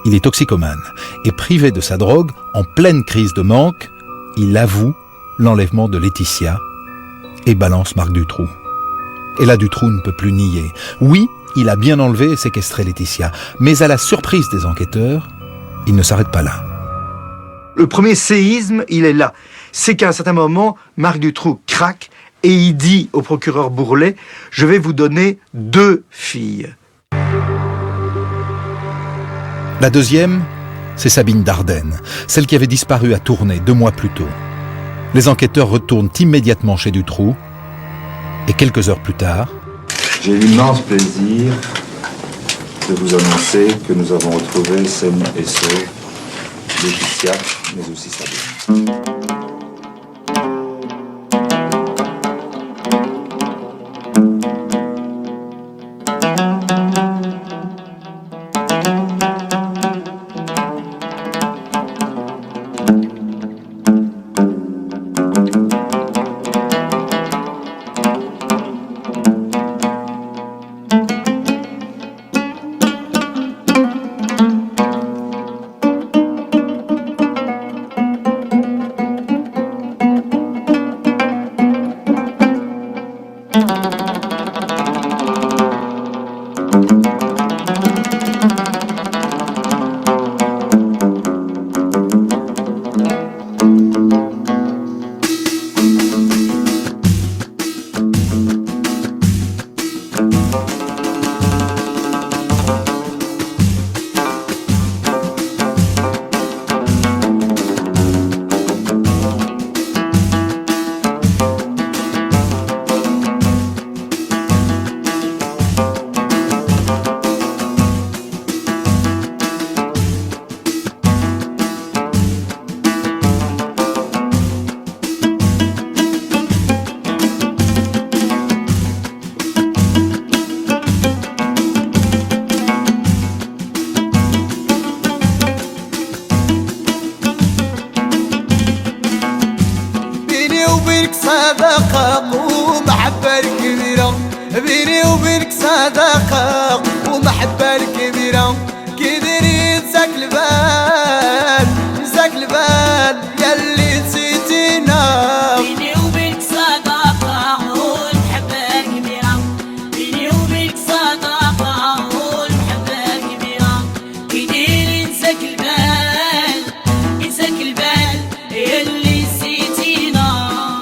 Il est toxicomane et privé de sa drogue, en pleine crise de manque, il avoue l'enlèvement de Laetitia et balance Marc Dutroux. Et là, Dutroux ne peut plus nier. Oui, il a bien enlevé et séquestré Laetitia, mais à la surprise des enquêteurs, il ne s'arrête pas là. Le premier séisme, il est là. C'est qu'à un certain moment, Marc Dutroux craque et il dit au procureur Bourlet « Je vais vous donner 2 filles ». La deuxième, c'est Sabine Dardenne, celle qui avait disparu à Tournai 2 mois plus tôt. Les enquêteurs retournent immédiatement chez Dutroux et quelques heures plus tard... J'ai l'immense plaisir de vous annoncer que nous avons retrouvé saine et sauve Laetitia, mais aussi Sabine. صداقة ومحبة كبيرة بيني وبينك صداقة ومحبة كبيرة كيدير ينساك البال ينساك البال ياللي نسيتينا بيني وبينك صداقة والمحبة كبيرة بيني وبينك صداقة والمحبة كبيرة كيدير ينساك البال ينساك البال ياللي نسيتينا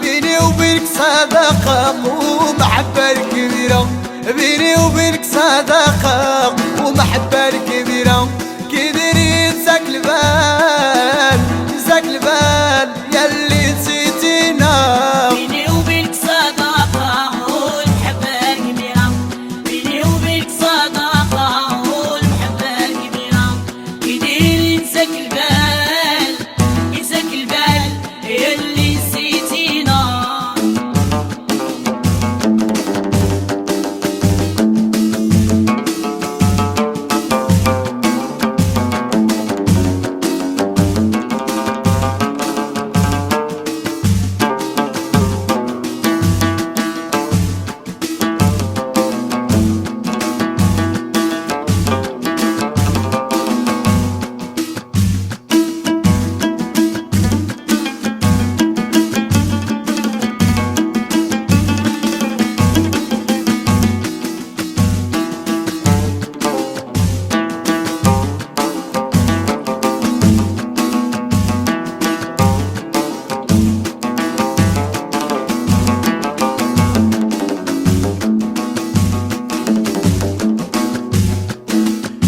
بيني وبينك صداقة ومحبة كبيرة بيني وبينك صداقة ومحبة كبيرة كيدير ينساك البال ينساك البال ياللي نسيتينا بيني وبينك صداقة والمحبة كبيرة بيني وبينك صداقة والمحبة كبيرة كيدير ينساك البال ينساك البال ياللي نسيتينا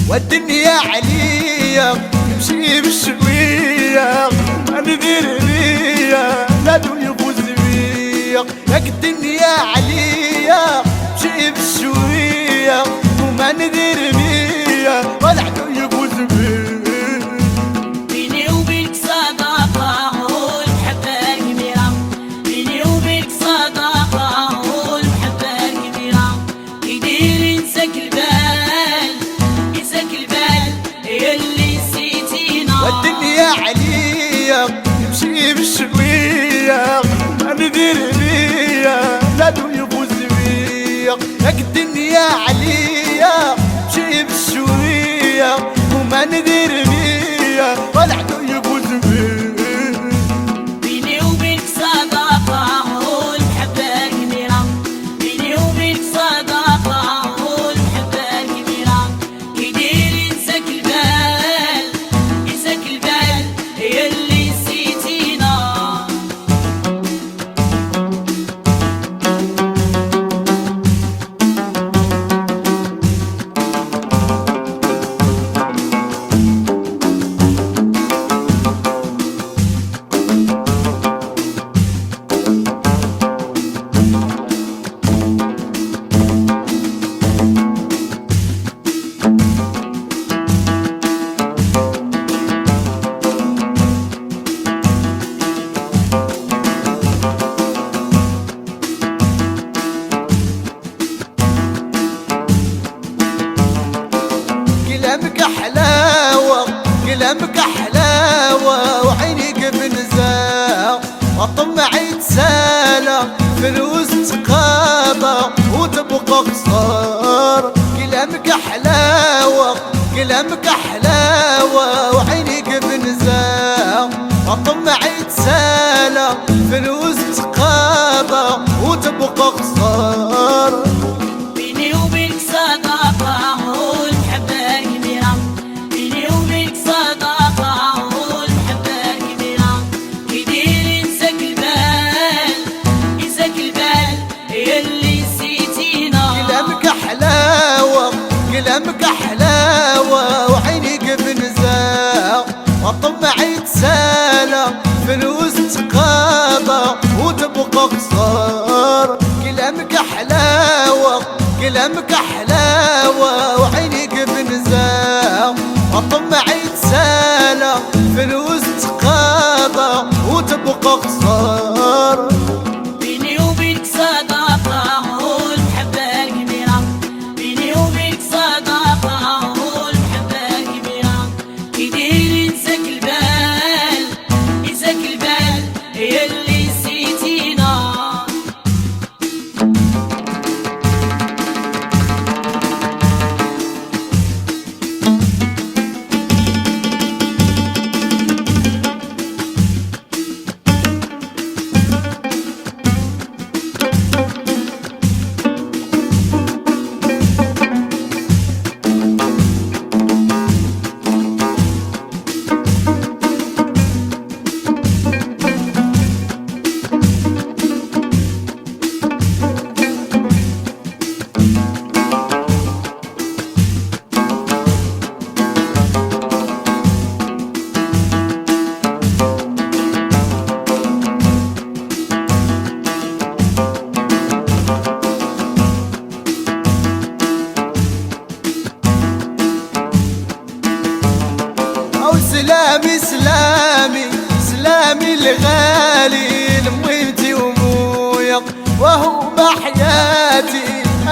والدنيا عليا نمشي بالشوية ما ندير بيا لا دون يفوز بيا ياك الدنيا عليا نمشي بالشوية وما ندير بيا ولا عدو يفوز بيا بيني وبينك صداقة والمحبة كبيرة بيني وبينك صداقة والمحبة كبيرة كيدير ينساك البال ينساك البال ياللي نسيتينا والدنيا عليا نمشي بالشوية ما ندير بيا لا دون يفوز بيا ياك الدنيا عليا نمشي بالشوية وما ندير بيا ولا عدو يفوز بيا بيني وبينك صداقة والمحبة كبيرة بيني وبينك صداقة والمحبة كبيرة كيدير ينساك البال ينساك البال ياللي نسيتينا كلامك حلاوة كلامك حلاوة وعينيك بنزاع وطمعي تسالى فلوس تقاضى وتبقى خسارة كلامك حلاوة كلامك حلاوة وعينيك بنزاع وطمعي تسالى فلوس تقاضى وتبقى خسارة بيني وبينك صداقة والمحبة كبيرة بيني وبينك صداقة والمحبة كبيرة كيدير ينساك البال ينساك البال ياللي نسيتينا كلامك حلاوة كلامك حلاوة وعينيك بنزاع وطمعي تسالى فلوس تقاضى وتبقى خسارة كلامك حلاوة كلامك حلاوة وعينيك بنزاع وطمعي تسالى فلوس تقاضى وتبقى خسارة بيني وبينك صداقة والمحبة كبيرة بيني وبينك صداقة والمحبة كبيرة كيدير ينساك البال ينساك البال ياللي نسيتينا سلامي سلامي سلامي الغالي لميتي ومويا وهو بحياتي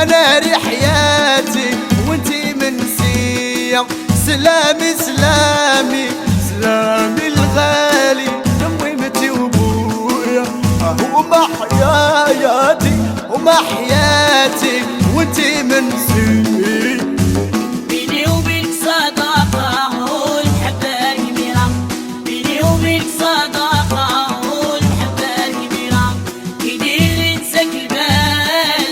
انا ري حياتي وانتي منسية سلامي سلامي سلامي الغالي لميتي ومويا وهو بحياتي وما حياتي وانتي منسية بيني وبينك صداقة والمحبة كبيرة بيني وبينك صداقة والمحبة كبيرة كيدير ينساك البال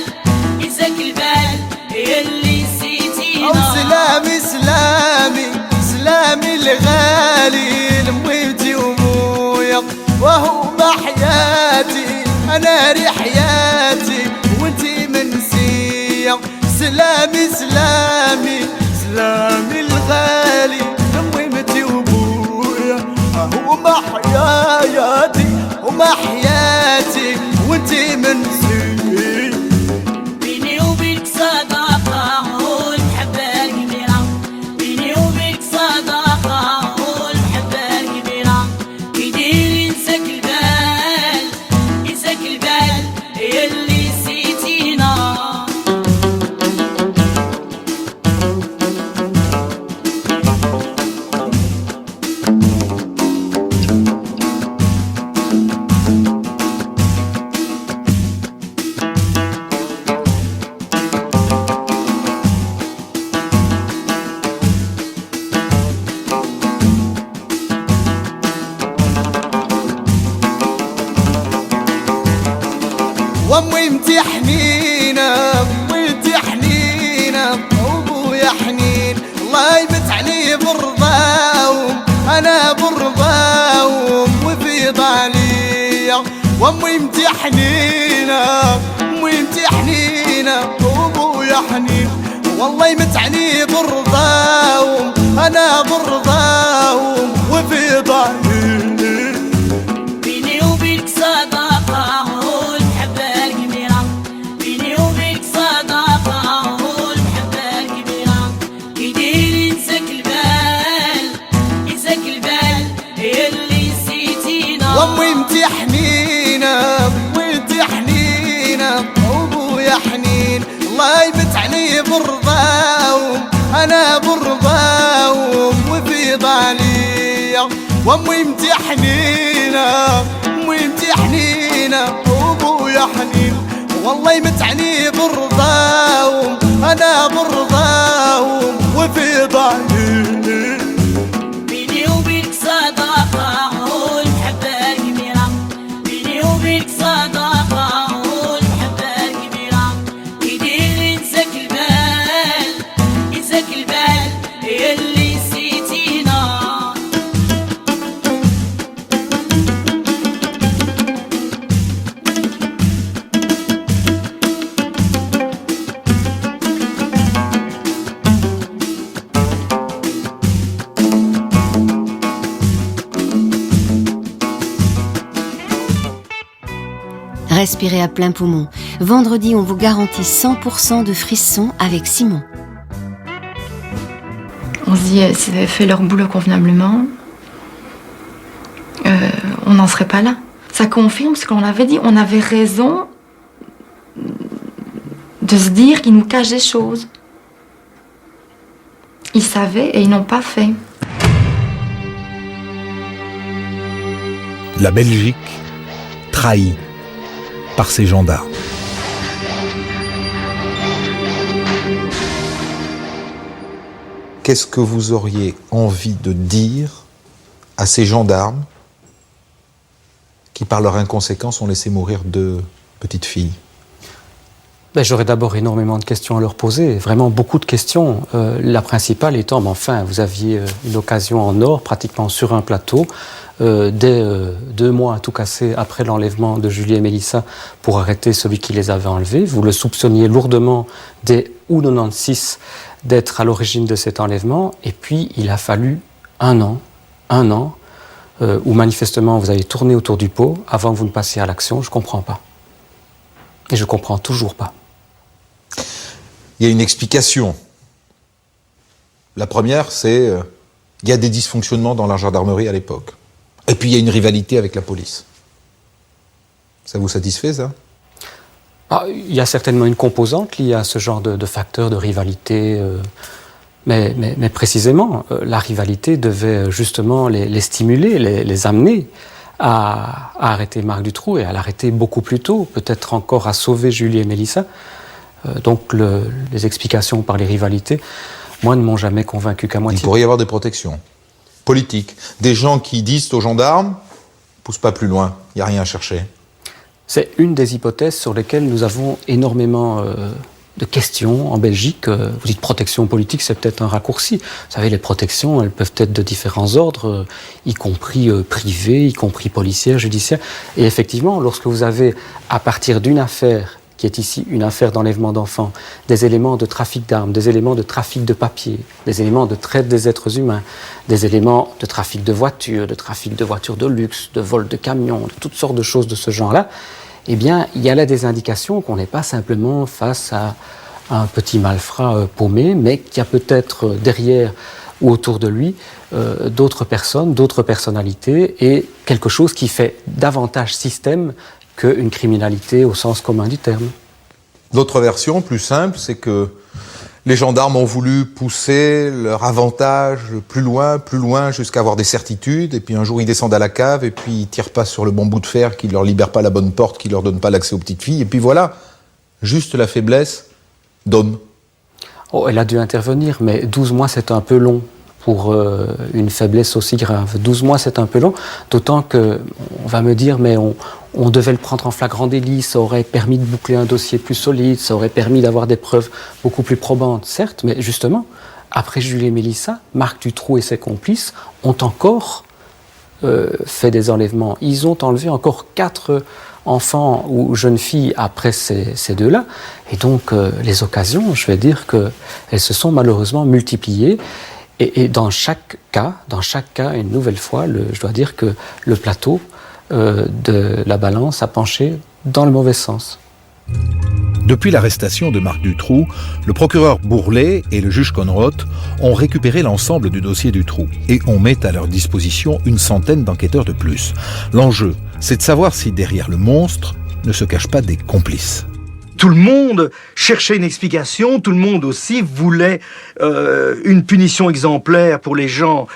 ينساك البال يلي نسيتينا أو سلامي سلامي سلامي الغالي لميتي ومويا وهو بحياتي أنا ري حياتي وانتي منسية سلامي سلامي سلامي الغالي لميتي ومويا وهو بحياتي وما حياتي وانتي منسية بيني وبينك صداقة والمحبة كبيرة بيني وبينك صداقة والمحبة كبيرة كيدير ينساك البال ينساك البال يلي نسيتينا وامي امتي حنينة امي حنينة وابويا حنين الله يمت عليه برضاهم انا برضاهم وفي ضالية وامي امتي حنينة امي امتي حنينة وابويا حنين والله يمت عليه برضاهم انا برضاهم وفي ضالية بيني وبينك صداقة والمحبة كبيرة بيني وبينك صداقة والمحبة كبيرة كيدير ينساك البال ينساك البال يلي نسيتينا وامي امتي حنينة امي حنينة وابويا حنين الله يمت عليه برضاهم انا برضاهم وفي ضالية وامي امتي حنينة امي امتي حنينة وابويا حنين والله يمت عليه برضاهم انا برضاهم وفي ضالية بيني وبينك صداقة والمحبة كبيرة بيني وبينك صداقة والمحبة كبيرة كيدير ينساك البال ينساك البال يلي نسيتينا Respirez à plein poumon. Vendredi, on vous garantit 100% de frissons avec Simon. On se dit, s'ils avaient fait leur boulot convenablement, on n'en serait pas là. Ça confirme ce qu'on avait dit. On avait raison de se dire qu'ils nous cachent des choses. Ils savaient et ils n'ont pas fait. La Belgique trahie par ses gendarmes. Qu'est-ce que vous auriez envie de dire à ces gendarmes qui, par leur inconséquence, ont laissé mourir 2 petites filles? J'aurais d'abord énormément de questions à leur poser, vraiment beaucoup de questions. La principale étant, mais enfin, vous aviez une occasion en or, pratiquement sur un plateau, dès 2 mois à tout casser après l'enlèvement de Julie et Mélissa pour arrêter celui qui les avait enlevés. Vous le soupçonniez lourdement dès août 96 d'être à l'origine de cet enlèvement. Et puis, il a fallu un an, où manifestement vous avez tourné autour du pot avant que vous ne passiez à l'action. Je ne comprends pas. Et je ne comprends toujours pas. Il y a une explication. La première, c'est Il y a des dysfonctionnements dans la gendarmerie à l'époque. Et puis il y a une rivalité avec la police. Ça vous satisfait, ça ? Il y a certainement une composante liée à ce genre de facteurs de rivalité. Mais précisément, la rivalité devait justement les stimuler, les amener à arrêter Marc Dutroux et à l'arrêter beaucoup plus tôt, peut-être encore à sauver Julie et Mélissa. Donc les explications par les rivalités, moi, ne m'ont jamais convaincu qu'à moitié. Il pourrait y avoir des protections politiques. Des gens qui disent aux gendarmes, pousse pas plus loin, il n'y a rien à chercher. C'est une des hypothèses sur lesquelles nous avons énormément de questions en Belgique. Vous dites protection politique, c'est peut-être un raccourci. Vous savez, les protections, elles peuvent être de différents ordres, y compris privées, y compris policières, judiciaires. Et effectivement, lorsque vous avez, à partir d'une affaire, qui est ici une affaire d'enlèvement d'enfants, des éléments de trafic d'armes, des éléments de trafic de papier, des éléments de traite des êtres humains, des éléments de trafic de voitures de luxe, de vol de camions, de toutes sortes de choses de ce genre-là, eh bien, il y a là des indications qu'on n'est pas simplement face à un petit malfrat paumé, mais qu'il y a peut-être derrière ou autour de lui d'autres personnes, d'autres personnalités, et quelque chose qui fait davantage système qu'une criminalité au sens commun du terme. L'autre version, plus simple, c'est que les gendarmes ont voulu pousser leur avantage plus loin, jusqu'à avoir des certitudes, et puis un jour ils descendent à la cave, et puis ils tirent pas sur le bon bout de fer qui leur libère pas la bonne porte, qui leur donne pas l'accès aux petites filles, et puis voilà, juste la faiblesse d'homme. Oh, elle a dû intervenir, mais 12 mois c'est un peu long pour une faiblesse aussi grave. 12 mois c'est un peu long, d'autant que, on va me dire, mais on devait le prendre en flagrant délit, ça aurait permis de boucler un dossier plus solide, ça aurait permis d'avoir des preuves beaucoup plus probantes, certes, mais justement, après Julie et Mélissa, Marc Dutroux et ses complices ont encore fait des enlèvements. Ils ont enlevé encore 4 enfants ou jeunes filles après ces deux-là, et donc les occasions, je vais dire qu'elles se sont malheureusement multipliées. Et dans chaque cas, une nouvelle fois, je dois dire que le plateau de la balance a penché dans le mauvais sens. Depuis l'arrestation de Marc Dutroux, le procureur Bourlet et le juge Conroth ont récupéré l'ensemble du dossier Dutroux et on met à leur disposition une centaine d'enquêteurs de plus. L'enjeu, c'est de savoir si derrière le monstre ne se cachent pas des complices. Tout le monde cherchait une explication, tout le monde aussi voulait une punition exemplaire pour les gens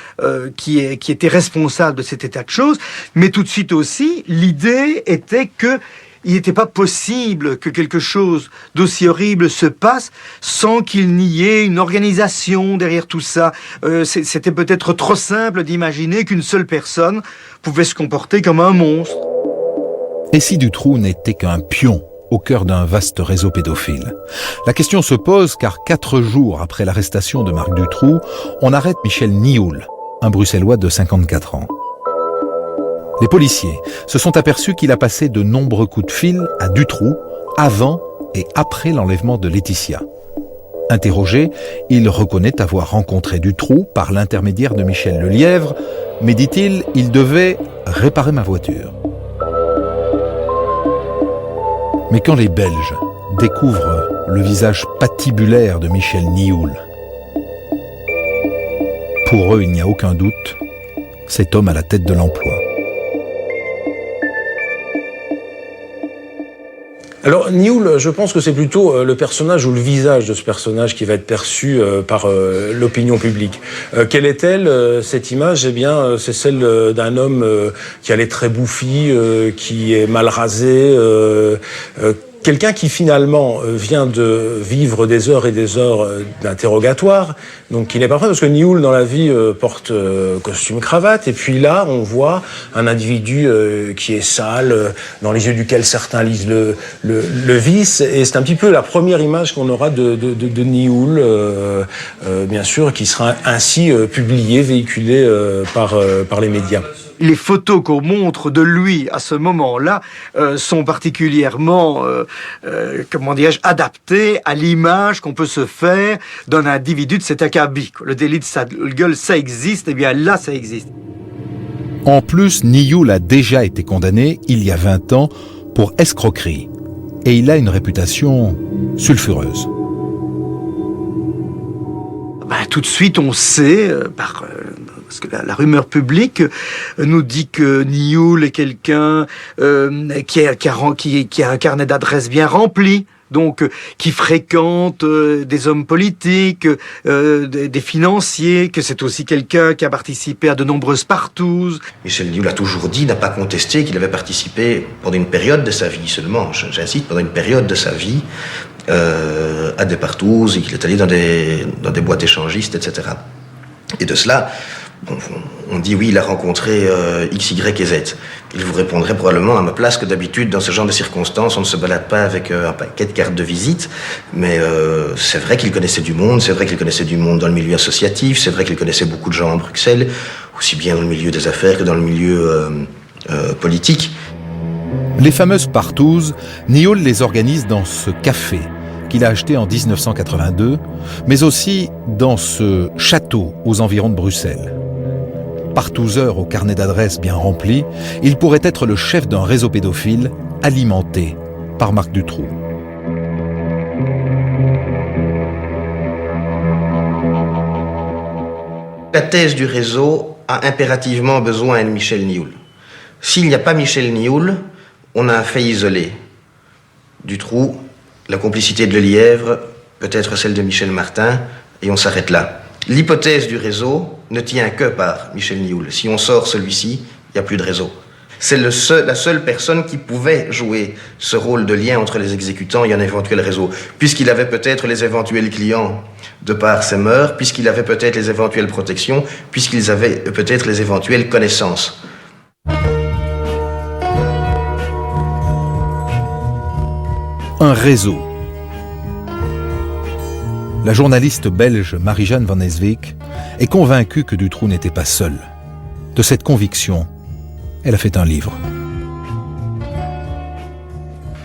qui étaient responsables de cet état de choses, mais tout de suite aussi, l'idée était que il n'était pas possible que quelque chose d'aussi horrible se passe sans qu'il n'y ait une organisation derrière tout ça. C'était peut-être trop simple d'imaginer qu'une seule personne pouvait se comporter comme un monstre. Et si Dutroux n'était qu'un pion au cœur d'un vaste réseau pédophile? La question se pose car 4 jours après l'arrestation de Marc Dutroux, on arrête Michel Nioul, un Bruxellois de 54 ans. Les policiers se sont aperçus qu'il a passé de nombreux coups de fil à Dutroux avant et après l'enlèvement de Laetitia. Interrogé, il reconnaît avoir rencontré Dutroux par l'intermédiaire de Michel Lelièvre, mais dit-il, il devait réparer ma voiture. Mais quand les Belges découvrent le visage patibulaire de Michel Nioul, pour eux, il n'y a aucun doute, cet homme à la tête de l'emploi. Alors, Nioul, je pense que c'est plutôt le personnage ou le visage de ce personnage qui va être perçu par l'opinion publique. Quelle est-elle, cette image? Eh bien, c'est celle d'un homme qui a les traits bouffis, qui est mal rasé, quelqu'un qui finalement vient de vivre des heures et des heures d'interrogatoire, donc qui n'est pas prêt, parce que Nioul dans la vie porte costume cravate, et puis là on voit un individu qui est sale, dans les yeux duquel certains lisent le vice, et c'est un petit peu la première image qu'on aura de Nioul, bien sûr, qui sera ainsi publiée, véhiculée par les médias. Les photos qu'on montre de lui à ce moment-là sont particulièrement, comment dirais-je, adaptées à l'image qu'on peut se faire d'un individu de cet acabit. Le délit de sale gueule, ça existe, et bien là, ça existe. En plus, Nioul a déjà été condamné, il y a 20 ans, pour escroquerie. Et il a une réputation sulfureuse. tout de suite on sait, parce que la rumeur publique nous dit que Nioul est quelqu'un qui a un carnet d'adresses bien rempli. Donc, qui fréquente des hommes politiques, des financiers, que c'est aussi quelqu'un qui a participé à de nombreuses partouzes. Michel Nioul a toujours dit, n'a pas contesté qu'il avait participé pendant une période de sa vie seulement, j'insiste, pendant une période de sa vie, à des partouzes, et qu'il est allé dans des boîtes échangistes, etc. Et de cela, on dit oui, il a rencontré X, Y et Z. Il vous répondrait probablement à ma place que d'habitude, dans ce genre de circonstances, on ne se balade pas avec un paquet de cartes de visite, mais c'est vrai qu'il connaissait du monde, c'est vrai qu'il connaissait du monde dans le milieu associatif, c'est vrai qu'il connaissait beaucoup de gens à Bruxelles, aussi bien dans le milieu des affaires que dans le milieu politique. Les fameuses partouzes, Nioul les organise dans ce café qu'il a acheté en 1982, mais aussi dans ce château aux environs de Bruxelles. Partouzeur au carnet d'adresses bien rempli, il pourrait être le chef d'un réseau pédophile alimenté par Marc Dutroux. La thèse du réseau a impérativement besoin de Michel Nioul. S'il n'y a pas Michel Nioul, on a un fait isolé. Dutroux, la complicité de Lelièvre, peut-être celle de Michel Martin, et on s'arrête là. L'hypothèse du réseau ne tient que par Michel Nioul. Si on sort celui-ci, il n'y a plus de réseau. C'est la seule personne qui pouvait jouer ce rôle de lien entre les exécutants et un éventuel réseau, puisqu'il avait peut-être les éventuels clients de par ses mœurs, puisqu'il avait peut-être les éventuelles protections, puisqu'ils avaient peut-être les éventuelles connaissances. Un réseau. La journaliste belge Marie-Jeanne Van Eswijk est convaincue que Dutroux n'était pas seul. De cette conviction, elle a fait un livre.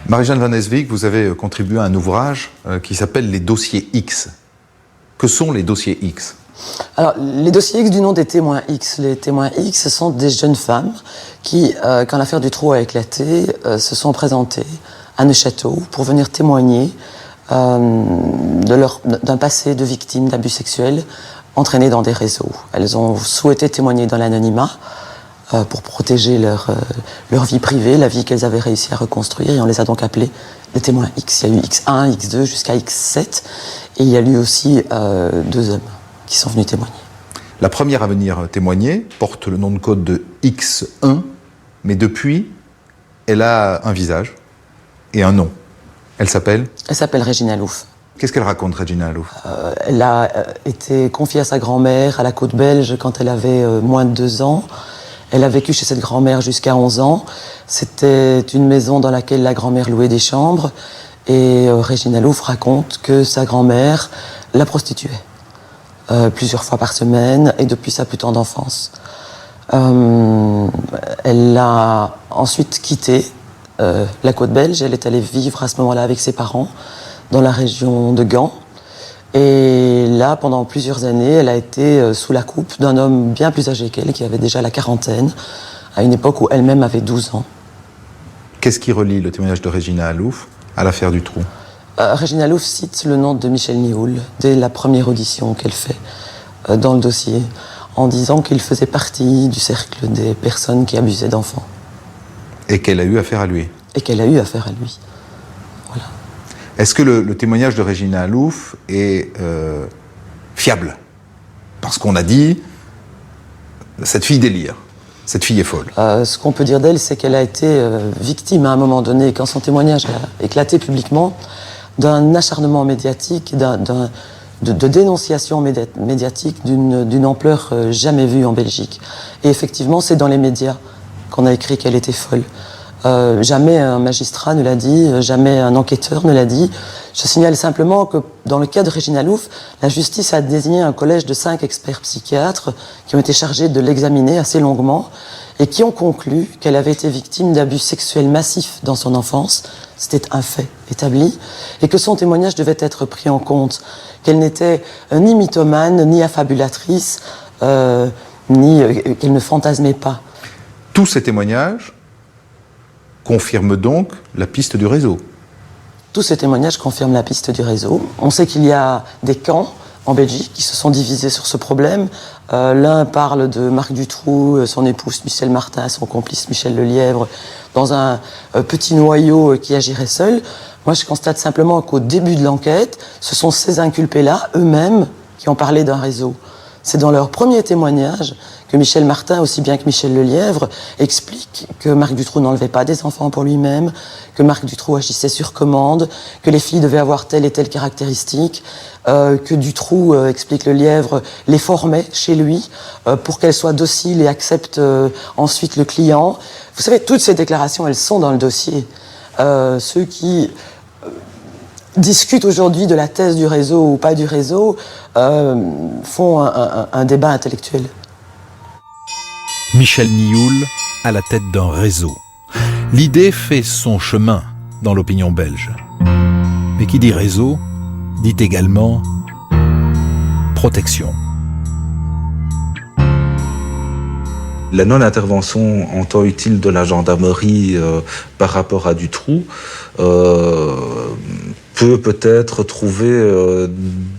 Marie-Jeanne Van Eswijk, vous avez contribué à un ouvrage qui s'appelle Les dossiers X. Que sont les dossiers X ? Alors, les dossiers X du nom des témoins X. Les témoins X, ce sont des jeunes femmes qui, quand l'affaire Dutroux a éclaté, se sont présentées à Neuchâtel pour venir témoigner d'un passé de victimes d'abus sexuels entraînées dans des réseaux. Elles ont souhaité témoigner dans l'anonymat pour protéger leur vie privée, la vie qu'elles avaient réussi à reconstruire, et on les a donc appelés les témoins X. Il y a eu X1, X2 jusqu'à X7, et il y a eu aussi 2 hommes qui sont venus témoigner. La première à venir témoigner porte le nom de code de X1, mais depuis, elle a un visage et un nom. Elle s'appelle ? Elle s'appelle Régina Louf. Qu'est-ce qu'elle raconte, Régina Louf ? Elle a été confiée à sa grand-mère à la côte belge quand elle avait moins de 2 ans. Elle a vécu chez cette grand-mère jusqu'à 11 ans. C'était une maison dans laquelle la grand-mère louait des chambres. Et Régina Louf raconte que sa grand-mère la prostituait plusieurs fois par semaine et depuis sa plus tendre enfance. Elle l'a ensuite quitté la côte belge. Elle est allée vivre à ce moment-là avec ses parents dans la région de Gand. Et là, pendant plusieurs années, elle a été sous la coupe d'un homme bien plus âgé qu'elle, qui avait déjà la quarantaine, à une époque où elle-même avait 12 ans. Qu'est-ce qui relie le témoignage de Régina Louf à l'affaire Dutroux ? Régina Louf cite le nom de Michel Nioul dès la première audition qu'elle fait dans le dossier, en disant qu'il faisait partie du cercle des personnes qui abusaient d'enfants. Et qu'elle a eu affaire à lui. Et qu'elle a eu affaire à lui. Voilà. Est-ce que le témoignage de Régina Louf est fiable ? Parce qu'on a dit, cette fille délire, cette fille est folle. Ce qu'on peut dire d'elle, c'est qu'elle a été victime à un moment donné, quand son témoignage a éclaté publiquement, d'un acharnement médiatique, de dénonciation médiatique d'une ampleur jamais vue en Belgique. Et effectivement, c'est dans les médias qu'on a écrit qu'elle était folle. Jamais un magistrat ne l'a dit, jamais un enquêteur ne l'a dit. Je signale simplement que dans le cas de Régina Louf, la justice a désigné un collège de 5 experts psychiatres qui ont été chargés de l'examiner assez longuement et qui ont conclu qu'elle avait été victime d'abus sexuels massifs dans son enfance. C'était un fait établi, et que son témoignage devait être pris en compte, qu'elle n'était ni mythomane, ni affabulatrice, ni qu'elle ne fantasmait pas. Tous ces témoignages confirment donc la piste du réseau. Tous ces témoignages confirment la piste du réseau. On sait qu'il y a des camps en Belgique qui se sont divisés sur ce problème. L'un parle de Marc Dutroux, son épouse Michel Martin, son complice Michel Lelièvre, dans un petit noyau qui agirait seul. Moi, je constate simplement qu'au début de l'enquête, ce sont ces inculpés-là, eux-mêmes, qui ont parlé d'un réseau. C'est dans leur premier témoignage que Michel Martin, aussi bien que Michel Lelièvre, explique que Marc Dutroux n'enlevait pas des enfants pour lui-même, que Marc Dutroux agissait sur commande, que les filles devaient avoir telle et telle caractéristique, que Dutroux, explique Lelièvre, les formait chez lui pour qu'elles soient dociles et acceptent ensuite le client. Vous savez, toutes ces déclarations, elles sont dans le dossier. Ceux qui discutent aujourd'hui de la thèse du réseau ou pas du réseau font un débat intellectuel. Michel Nioul à la tête d'un réseau. L'idée fait son chemin dans l'opinion belge. Mais qui dit réseau, dit également protection. La non-intervention en temps utile de la gendarmerie par rapport à Dutroux peut peut-être trouver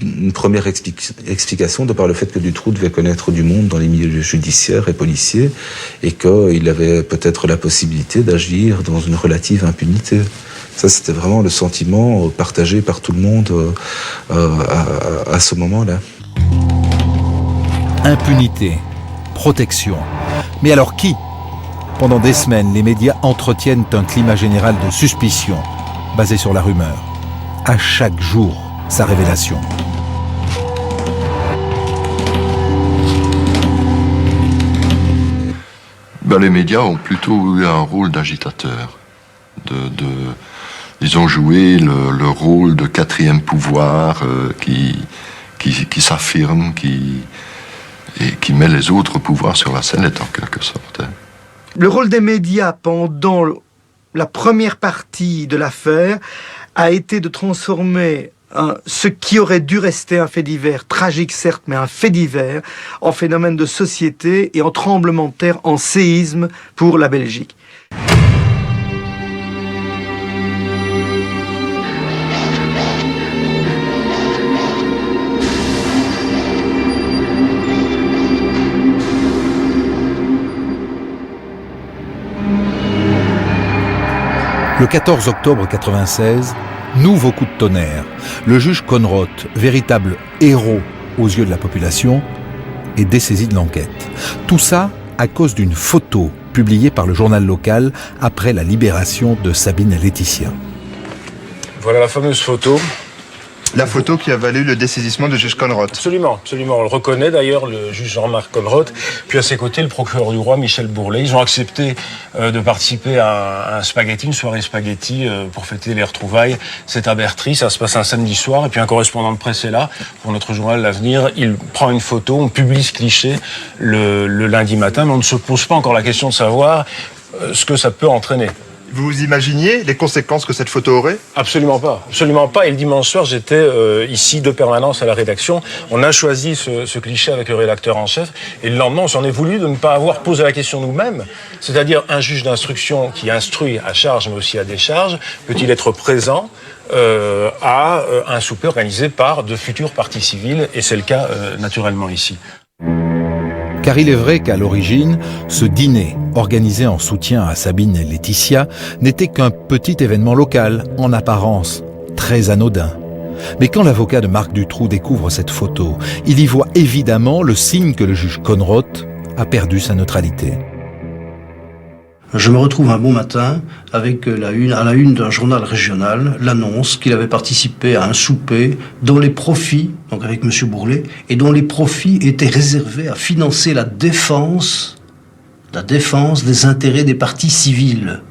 une première explication de par le fait que Dutroux devait connaître du monde dans les milieux judiciaires et policiers et qu'il avait peut-être la possibilité d'agir dans une relative impunité. Ça, c'était vraiment le sentiment partagé par tout le monde à ce moment-là. Impunité, protection. Mais alors qui ? Pendant des semaines, les médias entretiennent un climat général de suspicion, basé sur la rumeur. À chaque jour, sa révélation. Les médias ont plutôt eu un rôle d'agitateur. Ils ont joué le rôle de quatrième pouvoir qui s'affirme, et qui met les autres pouvoirs sur la sellette en quelque sorte. Le rôle des médias pendant la première partie de l'affaire a été de transformer ce qui aurait dû rester un fait divers, tragique certes, mais un fait divers, en phénomène de société et en tremblement de terre, en séisme pour la Belgique. Le 14 octobre 1996, nouveau coup de tonnerre. Le juge Conrot, véritable héros aux yeux de la population, est dessaisi de l'enquête. Tout ça à cause d'une photo publiée par le journal local après la libération de Sabine et Laetitia. Voilà la fameuse photo. La photo qui a valu le dessaisissement du juge Conrot. Absolument, absolument. On le reconnaît d'ailleurs, le juge Jean-Marc Conrot. Puis à ses côtés, le procureur du roi, Michel Bourlet. Ils ont accepté de participer à un spaghetti, une soirée spaghetti pour fêter les retrouvailles. C'est à Bertry, ça se passe un samedi soir. Et puis un correspondant de presse est là pour notre journal L'Avenir. Il prend une photo, on publie ce cliché le lundi matin, mais on ne se pose pas encore la question de savoir ce que ça peut entraîner. Vous imaginiez les conséquences que cette photo aurait ? Absolument pas, absolument pas. Et le dimanche soir, j'étais ici de permanence à la rédaction. On a choisi ce cliché avec le rédacteur en chef. Et le lendemain, on s'en est voulu de ne pas avoir posé la question nous-mêmes. C'est-à-dire, un juge d'instruction qui instruit à charge, mais aussi à décharge, peut-il être présent à un souper organisé par de futures parties civiles ? Et c'est le cas naturellement ici. Car il est vrai qu'à l'origine, ce dîner, organisé en soutien à Sabine et Laetitia, n'était qu'un petit événement local, en apparence, très anodin. Mais quand l'avocat de Marc Dutroux découvre cette photo, il y voit évidemment le signe que le juge Conrot a perdu sa neutralité. Je me retrouve un bon matin avec à la une d'un journal régional, l'annonce qu'il avait participé à un souper dont les profits, donc avec M. Bourlet, et dont les profits étaient réservés à financer la défense des intérêts des parties civiles.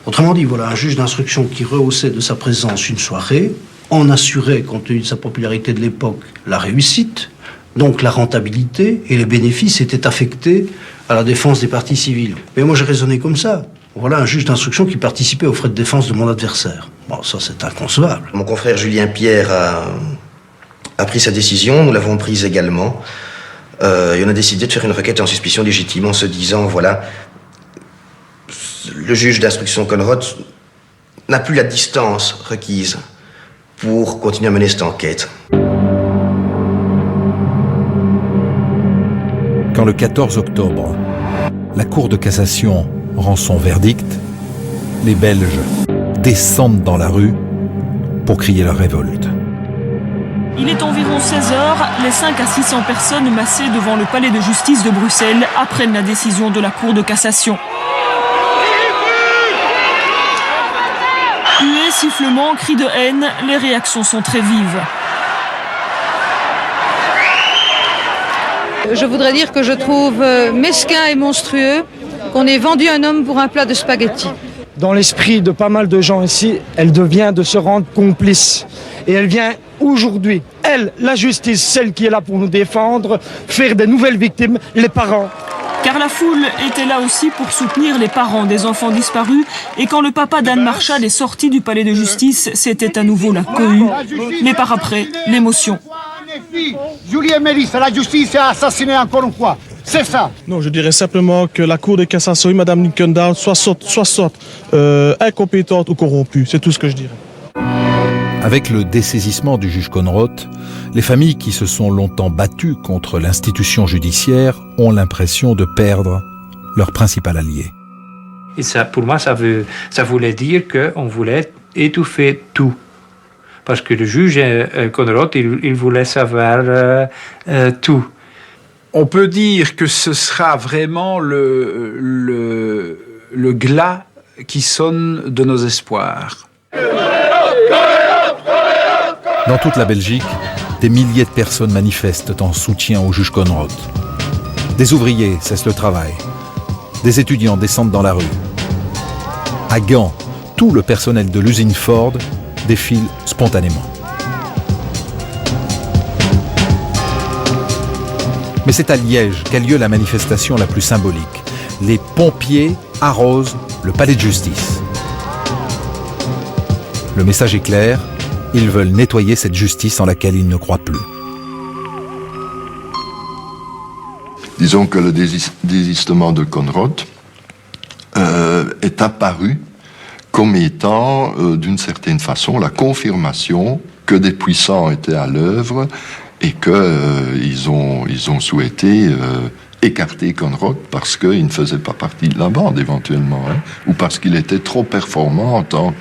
Autrement dit, voilà un juge d'instruction qui rehaussait de sa présence une soirée, en assurait, compte tenu de sa popularité de l'époque, la réussite, donc la rentabilité et les bénéfices étaient affectés à la défense des parties civiles. Mais moi j'ai raisonné comme ça. Voilà un juge d'instruction qui participait aux frais de défense de mon adversaire. Bon, ça c'est inconcevable. Mon confrère Julien Pierre a pris sa décision, nous l'avons prise également. Et on a décidé de faire une requête en suspicion légitime en se disant, voilà, le juge d'instruction Conrot n'a plus la distance requise pour continuer à mener cette enquête. Quand le 14 octobre, la Cour de cassation rend son verdict, les Belges descendent dans la rue pour crier leur révolte. Il est environ 16h, les 5 à 600 personnes massées devant le palais de justice de Bruxelles apprennent la décision de la Cour de cassation. Huées, sifflements, cris de haine, les réactions sont très vives. Je voudrais dire que je trouve mesquin et monstrueux qu'on ait vendu un homme pour un plat de spaghettis. Dans l'esprit de pas mal de gens ici, elle devient de se rendre complice. Et elle vient aujourd'hui, elle, la justice, celle qui est là pour nous défendre, faire des nouvelles victimes, les parents. Car la foule était là aussi pour soutenir les parents des enfants disparus. Et quand le papa d'Anne Marchal est sorti du palais de justice, c'était à nouveau la cohue. Mais par après, l'émotion. Julie et Mélissa, la justice a assassiné encore une fois. C'est ça. Non, je dirais simplement que la Cour de cassation et Mme Linkendown soit incompétente ou corrompue. C'est tout ce que je dirais. Avec le dessaisissement du juge Conrot, les familles qui se sont longtemps battues contre l'institution judiciaire ont l'impression de perdre leur principal allié. Et ça, pour moi, ça voulait dire qu'on voulait étouffer tout. Parce que le juge Conrot, il voulait savoir tout. On peut dire que ce sera vraiment le glas qui sonne de nos espoirs. Dans toute la Belgique, des milliers de personnes manifestent en soutien au juge Conrot. Des ouvriers cessent le travail. Des étudiants descendent dans la rue. À Gand, tout le personnel de l'usine Ford défile spontanément. Mais c'est à Liège qu'a lieu la manifestation la plus symbolique. Les pompiers arrosent le palais de justice. Le message est clair, ils veulent nettoyer cette justice en laquelle ils ne croient plus. Disons que le désistement de Conrot est apparu comme étant, d'une certaine façon, la confirmation que des puissants étaient à l'œuvre et qu'ils ont souhaité écarter Conrot parce qu'il ne faisait pas partie de la bande, éventuellement, hein, ou parce qu'il était trop performant en tant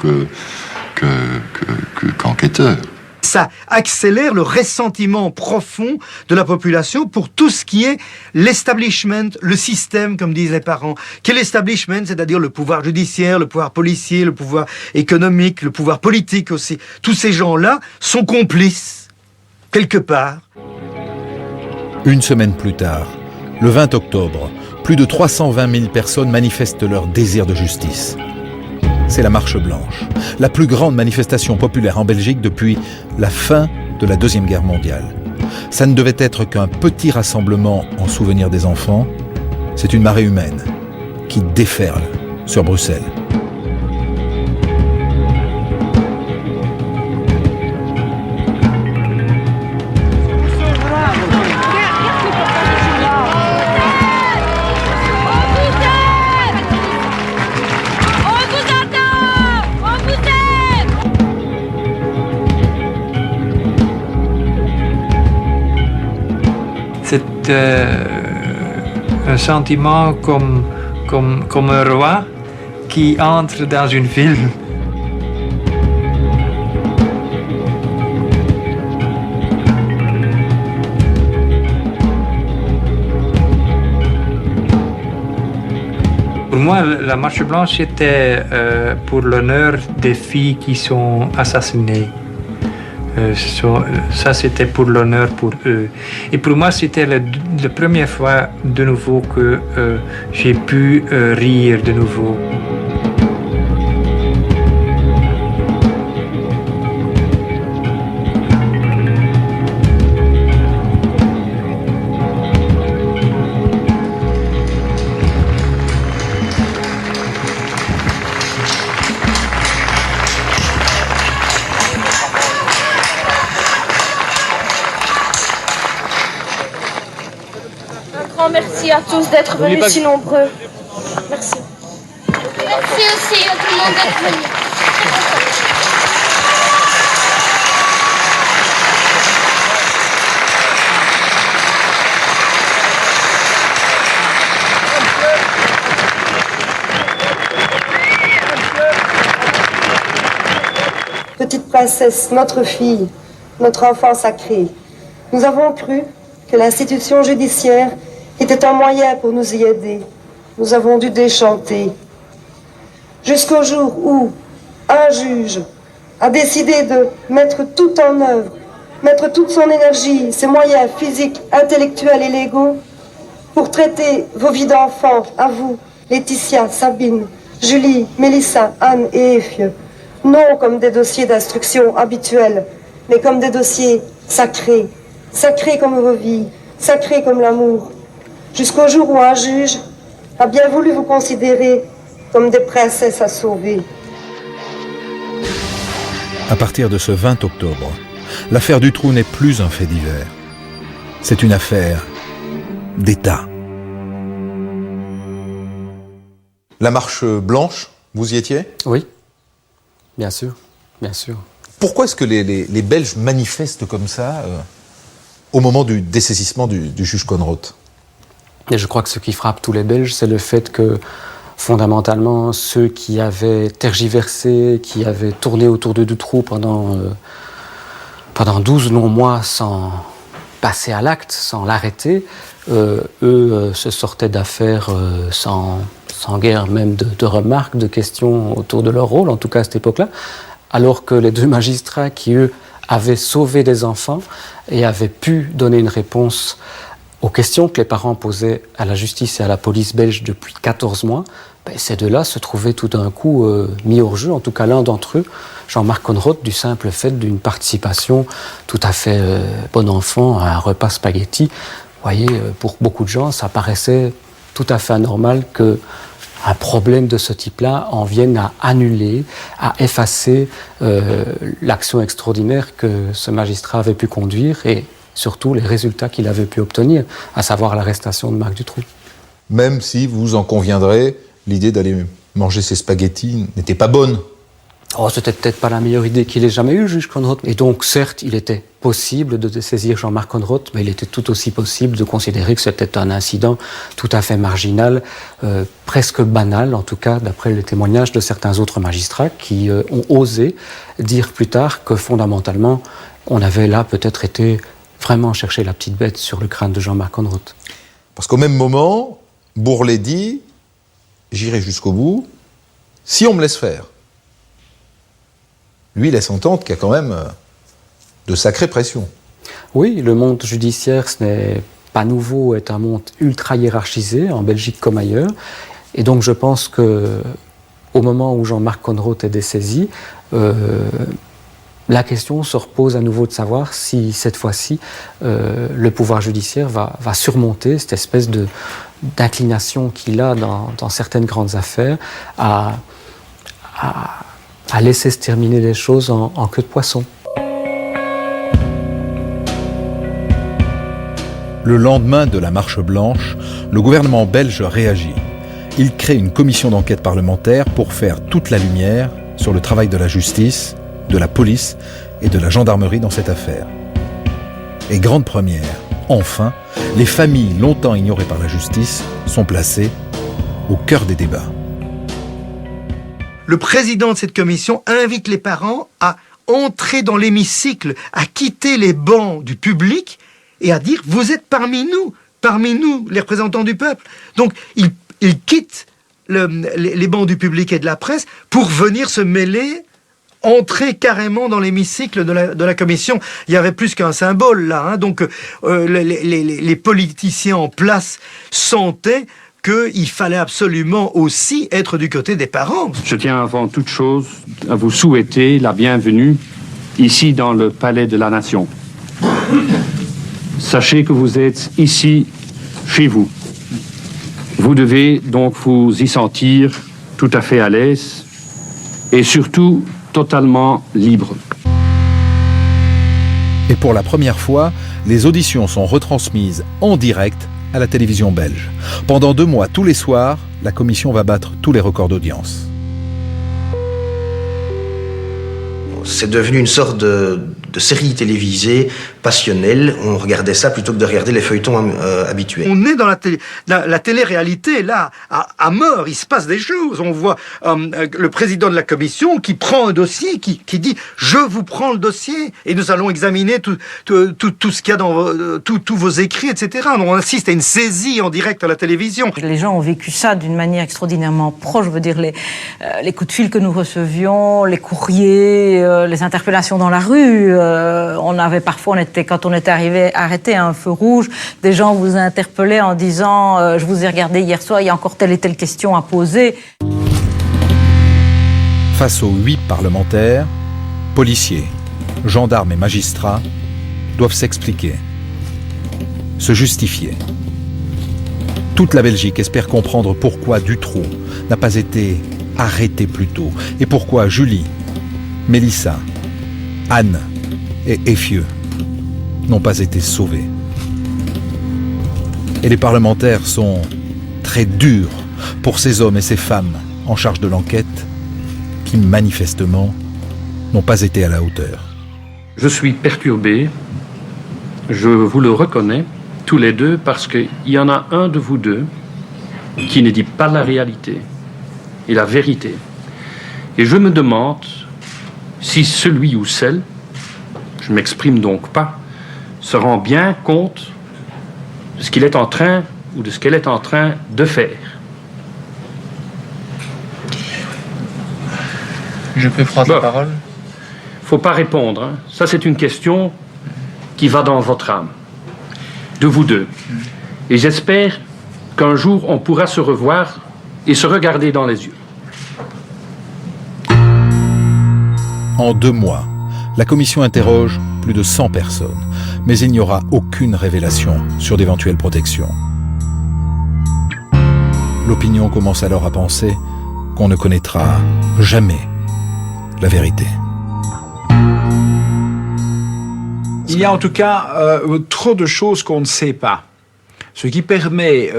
qu'enquêteur. Ça accélère le ressentiment profond de la population pour tout ce qui est l'establishment, le système, comme disent les parents. Quel establishment? C'est-à-dire le pouvoir judiciaire, le pouvoir policier, le pouvoir économique, le pouvoir politique aussi. Tous ces gens-là sont complices, quelque part. Une semaine plus tard, le 20 octobre, plus de 320 000 personnes manifestent leur désir de justice. C'est la Marche Blanche, la plus grande manifestation populaire en Belgique depuis la fin de la Deuxième Guerre mondiale. Ça ne devait être qu'un petit rassemblement en souvenir des enfants. C'est une marée humaine qui déferle sur Bruxelles. C'est un sentiment comme un roi qui entre dans une ville. Pour moi, la Marche Blanche, c'était pour l'honneur des filles qui sont assassinées. Ça, c'était pour l'honneur pour eux. Et pour moi, c'était la première fois de nouveau que j'ai pu rire de nouveau. Merci à tous d'être venus si nombreux. Merci. Merci aussi à tout le monde d'être venu. princesse, notre fille, notre enfant sacré. Nous avons cru que l'institution judiciaire était un moyen pour nous y aider. Nous avons dû déchanter. Jusqu'au jour où un juge a décidé de mettre tout en œuvre, mettre toute son énergie, ses moyens physiques, intellectuels et légaux pour traiter vos vies d'enfants, à vous, Laetitia, Sabine, Julie, Mélissa, Anne et Efieux, non comme des dossiers d'instruction habituels, mais comme des dossiers sacrés, sacrés comme vos vies, sacrés comme l'amour, jusqu'au jour où un juge a bien voulu vous considérer comme des princesses à sauver. À partir de ce 20 octobre, l'affaire Dutroux n'est plus un fait divers. C'est une affaire d'État. La marche blanche, vous y étiez? Oui, bien sûr, bien sûr. Pourquoi est-ce que les Belges manifestent comme ça au moment du dessaisissement du juge Conrot? Et je crois que ce qui frappe tous les Belges, c'est le fait que fondamentalement, ceux qui avaient tergiversé, qui avaient tourné autour de Dutroux pendant 12 longs mois sans passer à l'acte, sans l'arrêter, eux se sortaient d'affaires sans guère même de remarques, de questions autour de leur rôle, en tout cas à cette époque-là, alors que les deux magistrats qui, eux, avaient sauvé des enfants et avaient pu donner une réponse aux questions que les parents posaient à la justice et à la police belge depuis 14 mois, ces deux-là se trouvaient tout d'un coup mis hors jeu, en tout cas l'un d'entre eux, Jean-Marc Conrot, du simple fait d'une participation tout à fait bon enfant à un repas spaghetti. Vous voyez, pour beaucoup de gens, ça paraissait tout à fait anormal qu'un problème de ce type-là en vienne à annuler, à effacer l'action extraordinaire que ce magistrat avait pu conduire et surtout les résultats qu'il avait pu obtenir, à savoir l'arrestation de Marc Dutroux. Même si, vous en conviendrez, l'idée d'aller manger ses spaghettis n'était pas bonne. Oh, c'était peut-être pas la meilleure idée qu'il ait jamais eue, le juge Conrot. Et donc, certes, il était possible de saisir Jean-Marc Conrot, mais il était tout aussi possible de considérer que c'était un incident tout à fait marginal, presque banal, en tout cas, d'après les témoignages de certains autres magistrats qui ont osé dire plus tard que, fondamentalement, on avait là peut-être été vraiment chercher la petite bête sur le crâne de Jean-Marc Conrot. Parce qu'au même moment, Bourlet dit « J'irai jusqu'au bout, si on me laisse faire ». Lui laisse entendre qu'il y a quand même de sacrées pressions. Oui, le monde judiciaire, ce n'est pas nouveau, est un monde ultra hiérarchisé, en Belgique comme ailleurs. Et donc je pense qu'au moment où Jean-Marc Conrot est dessaisi, la question se repose à nouveau de savoir si, cette fois-ci, le pouvoir judiciaire va surmonter cette espèce d'inclination qu'il a dans certaines grandes affaires à laisser se terminer les choses en queue de poisson. Le lendemain de la marche blanche, le gouvernement belge réagit. Il crée une commission d'enquête parlementaire pour faire toute la lumière sur le travail de la justice, de la police et de la gendarmerie dans cette affaire. Et grande première, enfin, les familles longtemps ignorées par la justice sont placées au cœur des débats. Le président de cette commission invite les parents à entrer dans l'hémicycle, à quitter les bancs du public et à dire « Vous êtes parmi nous, les représentants du peuple ». Donc, il quitte les bancs du public et de la presse pour venir se mêler, entrer carrément dans l'hémicycle de la commission. Il y avait plus qu'un symbole là. Hein. Donc, les politiciens en place sentaient qu'il fallait absolument aussi être du côté des parents. Je tiens avant toute chose à vous souhaiter la bienvenue ici dans le Palais de la Nation. Sachez que vous êtes ici, chez vous. Vous devez donc vous y sentir tout à fait à l'aise et surtout totalement libre. Et pour la première fois, les auditions sont retransmises en direct à la télévision belge. Pendant 2 mois, tous les soirs, la commission va battre tous les records d'audience. C'est devenu une sorte de série télévisée passionnel, on regardait ça plutôt que de regarder les feuilletons habituels. On est dans la télé-réalité, là, à mort, il se passe des choses. On voit le président de la commission qui prend un dossier, qui dit « Je vous prends le dossier et nous allons examiner tout ce qu'il y a dans tous vos écrits, etc. » On assiste à une saisie en direct à la télévision. Les gens ont vécu ça d'une manière extraordinairement proche. Je veux dire, les coups de fil que nous recevions, les courriers, les interpellations dans la rue. Quand on était arrêté à un feu rouge, des gens vous interpellaient en disant je vous ai regardé hier soir, il y a encore telle et telle question à poser. Face aux 8 parlementaires, policiers, gendarmes et magistrats doivent s'expliquer, se justifier. Toute la Belgique espère comprendre pourquoi Dutroux n'a pas été arrêté plus tôt et pourquoi Julie, Mélissa, Anne et Effieux n'ont pas été sauvés. Et les parlementaires sont très durs pour ces hommes et ces femmes en charge de l'enquête qui, manifestement, n'ont pas été à la hauteur. Je suis perturbé, je vous le reconnais, tous les deux, parce qu'il y en a un de vous deux qui ne dit pas la réalité et la vérité. Et je me demande si celui ou celle, je ne m'exprime donc pas, se rend bien compte de ce qu'il est en train ou de ce qu'elle est en train de faire. Je peux prendre la parole? Faut pas répondre, hein. Ça, c'est une question qui va dans votre âme, de vous deux. Et j'espère qu'un jour, on pourra se revoir et se regarder dans les yeux. En 2 mois, la commission interroge plus de 100 personnes, mais il n'y aura aucune révélation sur d'éventuelles protections. L'opinion commence alors à penser qu'on ne connaîtra jamais la vérité. Il y a en tout cas trop de choses qu'on ne sait pas. Ce qui permet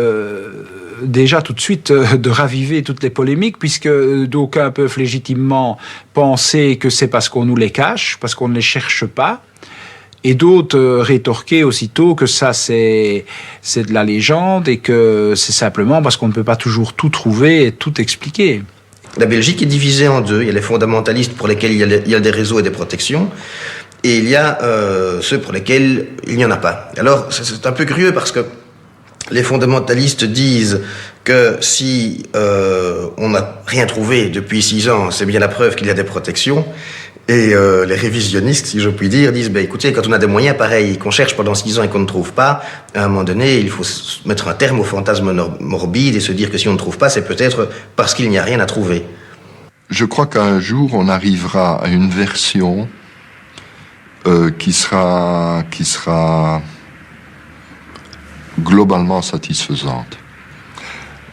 déjà tout de suite de raviver toutes les polémiques, puisque d'aucuns peuvent légitimement penser que c'est parce qu'on nous les cache, parce qu'on ne les cherche pas, et d'autres rétorquer aussitôt que ça c'est de la légende et que c'est simplement parce qu'on ne peut pas toujours tout trouver et tout expliquer. La Belgique est divisée en deux. Il y a les fondamentalistes pour lesquels il y a des réseaux et des protections, et il y a ceux pour lesquels il n'y en a pas. Alors c'est un peu curieux parce que les fondamentalistes disent que si on n'a rien trouvé depuis 6 ans, c'est bien la preuve qu'il y a des protections. Et les révisionnistes, si je puis dire, disent écoutez, quand on a des moyens pareils qu'on cherche pendant 6 ans et qu'on ne trouve pas, à un moment donné, il faut mettre un terme au fantasme morbide et se dire que si on ne trouve pas, c'est peut-être parce qu'il n'y a rien à trouver. Je crois qu'un jour, on arrivera à une version qui sera globalement satisfaisante.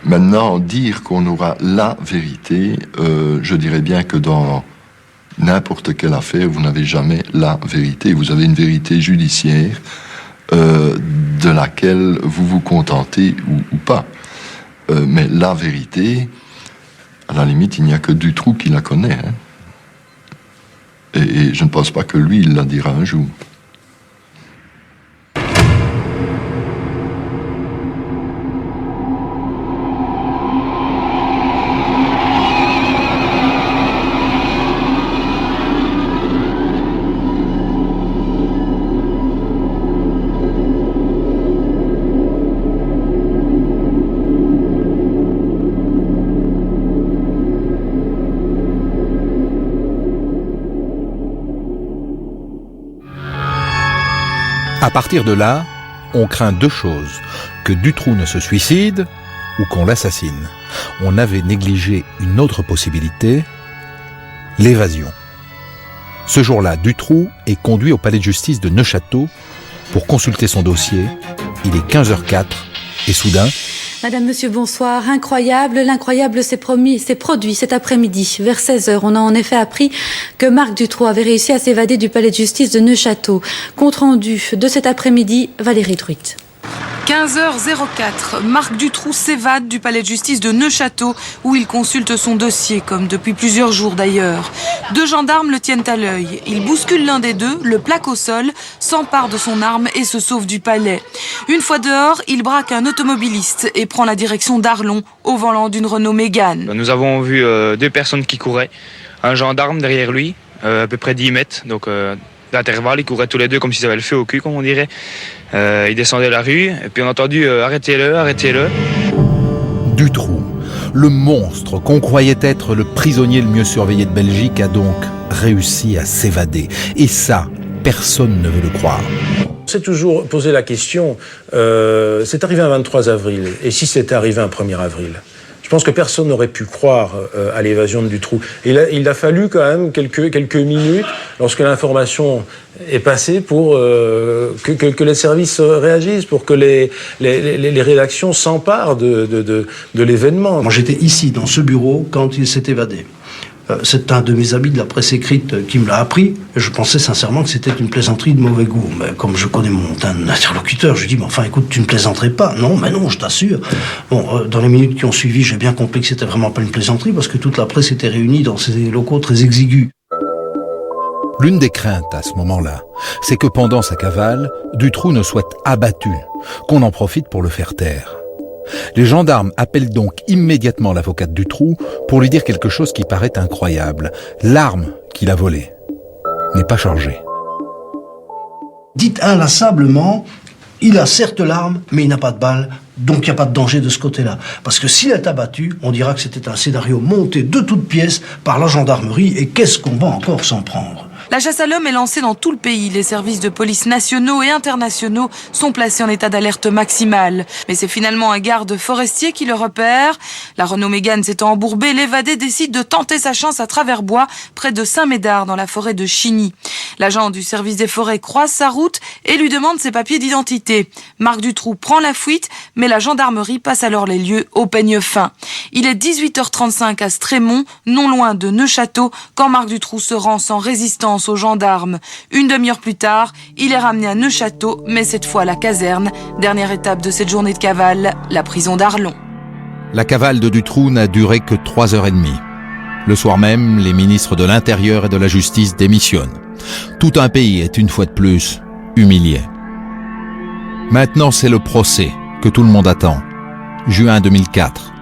Maintenant, dire qu'on aura la vérité, je dirais bien que dans n'importe quelle affaire, vous n'avez jamais la vérité. Vous avez une vérité judiciaire de laquelle vous vous contentez ou pas. Mais la vérité, à la limite, il n'y a que Dutroux qui la connaît. Hein. Et je ne pense pas que lui, il la dira un jour. À partir de là, on craint 2 choses, que Dutroux ne se suicide ou qu'on l'assassine. On avait négligé une autre possibilité, l'évasion. Ce jour-là, Dutroux est conduit au palais de justice de Neuchâteau pour consulter son dossier. Il est 15h04 et soudain... Madame, monsieur, bonsoir. Incroyable, l'incroyable s'est produit cet après-midi. Vers 16h, on a en effet appris que Marc Dutroux avait réussi à s'évader du palais de justice de Neuchâteau. Compte rendu de cet après-midi, Valérie Druit. 15h04, Marc Dutroux s'évade du palais de justice de Neufchâteau où il consulte son dossier, comme depuis plusieurs jours d'ailleurs. 2 gendarmes le tiennent à l'œil. Il bouscule l'un des deux, le plaque au sol, s'empare de son arme et se sauve du palais. Une fois dehors, il braque un automobiliste et prend la direction d'Arlon au volant d'une Renault Mégane. Nous avons vu 2 personnes qui couraient, un gendarme derrière lui, à peu près 10 mètres, donc d'intervalle, ils couraient tous les deux comme s'ils avaient le feu au cul, comme on dirait. Ils descendaient la rue, et puis on a entendu arrêtez-le, arrêtez-le. Dutroux, le monstre qu'on croyait être le prisonnier le mieux surveillé de Belgique, a donc réussi à s'évader. Et ça, personne ne veut le croire. On s'est toujours posé la question, c'est arrivé un 23 avril, et si c'était arrivé un 1er avril ? Je pense que personne n'aurait pu croire à l'évasion de Dutroux. Il a fallu quand même quelques minutes, lorsque l'information est passée, pour que les services réagissent, pour que les rédactions s'emparent de l'événement. Moi, j'étais ici, dans ce bureau, quand il s'est évadé. C'est un de mes amis de la presse écrite qui me l'a appris. Et je pensais sincèrement que c'était une plaisanterie de mauvais goût. Mais comme je connais mon interlocuteur, je lui dis, mais enfin, écoute, tu ne plaisanterais pas. Non, mais non, je t'assure. Bon, dans les minutes qui ont suivi, j'ai bien compris que c'était vraiment pas une plaisanterie parce que toute la presse était réunie dans ces locaux très exigus. L'une des craintes à ce moment-là, c'est que pendant sa cavale, Dutroux ne soit abattu, qu'on en profite pour le faire taire. Les gendarmes appellent donc immédiatement l'avocate Dutroux pour lui dire quelque chose qui paraît incroyable. L'arme qu'il a volée n'est pas chargée. Dites inlassablement, il a certes l'arme, mais il n'a pas de balle, donc il n'y a pas de danger de ce côté-là. Parce que s'il est abattu, on dira que c'était un scénario monté de toutes pièces par la gendarmerie, et qu'est-ce qu'on va encore s'en prendre ? La chasse à l'homme est lancée dans tout le pays. Les services de police nationaux et internationaux sont placés en état d'alerte maximale. Mais c'est finalement un garde forestier qui le repère. La Renault Mégane s'étant embourbée, l'évadé décide de tenter sa chance à travers bois, près de Saint-Médard, dans la forêt de Chigny. L'agent du service des forêts croise sa route et lui demande ses papiers d'identité. Marc Dutroux prend la fuite, mais la gendarmerie passe alors les lieux au peigne fin. Il est 18h35 à Strémont, non loin de Neufchâteau, quand Marc Dutroux se rend sans résistance aux gendarmes. Une demi-heure plus tard, il est ramené à Neufchâteau, mais cette fois à la caserne. Dernière étape de cette journée de cavale, la prison d'Arlon. La cavale de Dutroux n'a duré que 3h30. Le soir même, les ministres de l'Intérieur et de la Justice démissionnent. Tout un pays est une fois de plus humilié. Maintenant, c'est le procès que tout le monde attend. Juin 2004.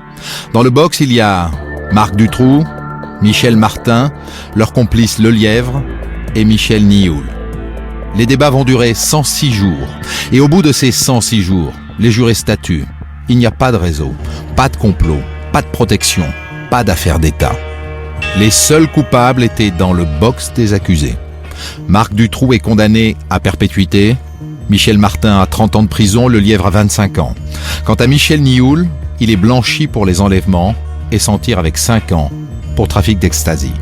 Dans le box, il y a Marc Dutroux, Michel Martin, leur complice Lelièvre et Michel Nioul. Les débats vont durer 106 jours. Et au bout de ces 106 jours, les jurés statuent. Il n'y a pas de réseau, pas de complot, pas de protection, pas d'affaire d'État. Les seuls coupables étaient dans le box des accusés. Marc Dutroux est condamné à perpétuité, Michel Martin à 30 ans de prison, Lelièvre à 25 ans. Quant à Michel Nioul, il est blanchi pour les enlèvements et s'en tire avec 5 ans pour trafic d'ecstasy.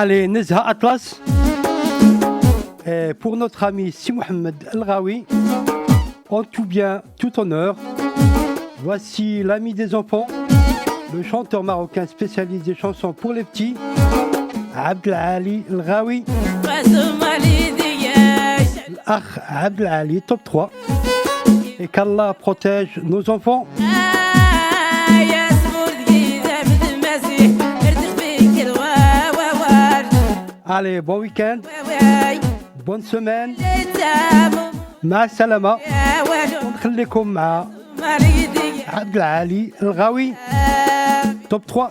Allez, Nezha Atlas. Et pour notre ami Si Mohamed El Ghawi, en tout bien, tout honneur, voici l'ami des enfants, le chanteur marocain spécialisé chansons pour les petits, Abdelali El Ghawi. L'Akh Abdelali, top 3. Et qu'Allah protège nos enfants. Allez, bon week-end, bonne semaine, مع السلامة. نخليكم مع عبد العالي الغاوي توب 3.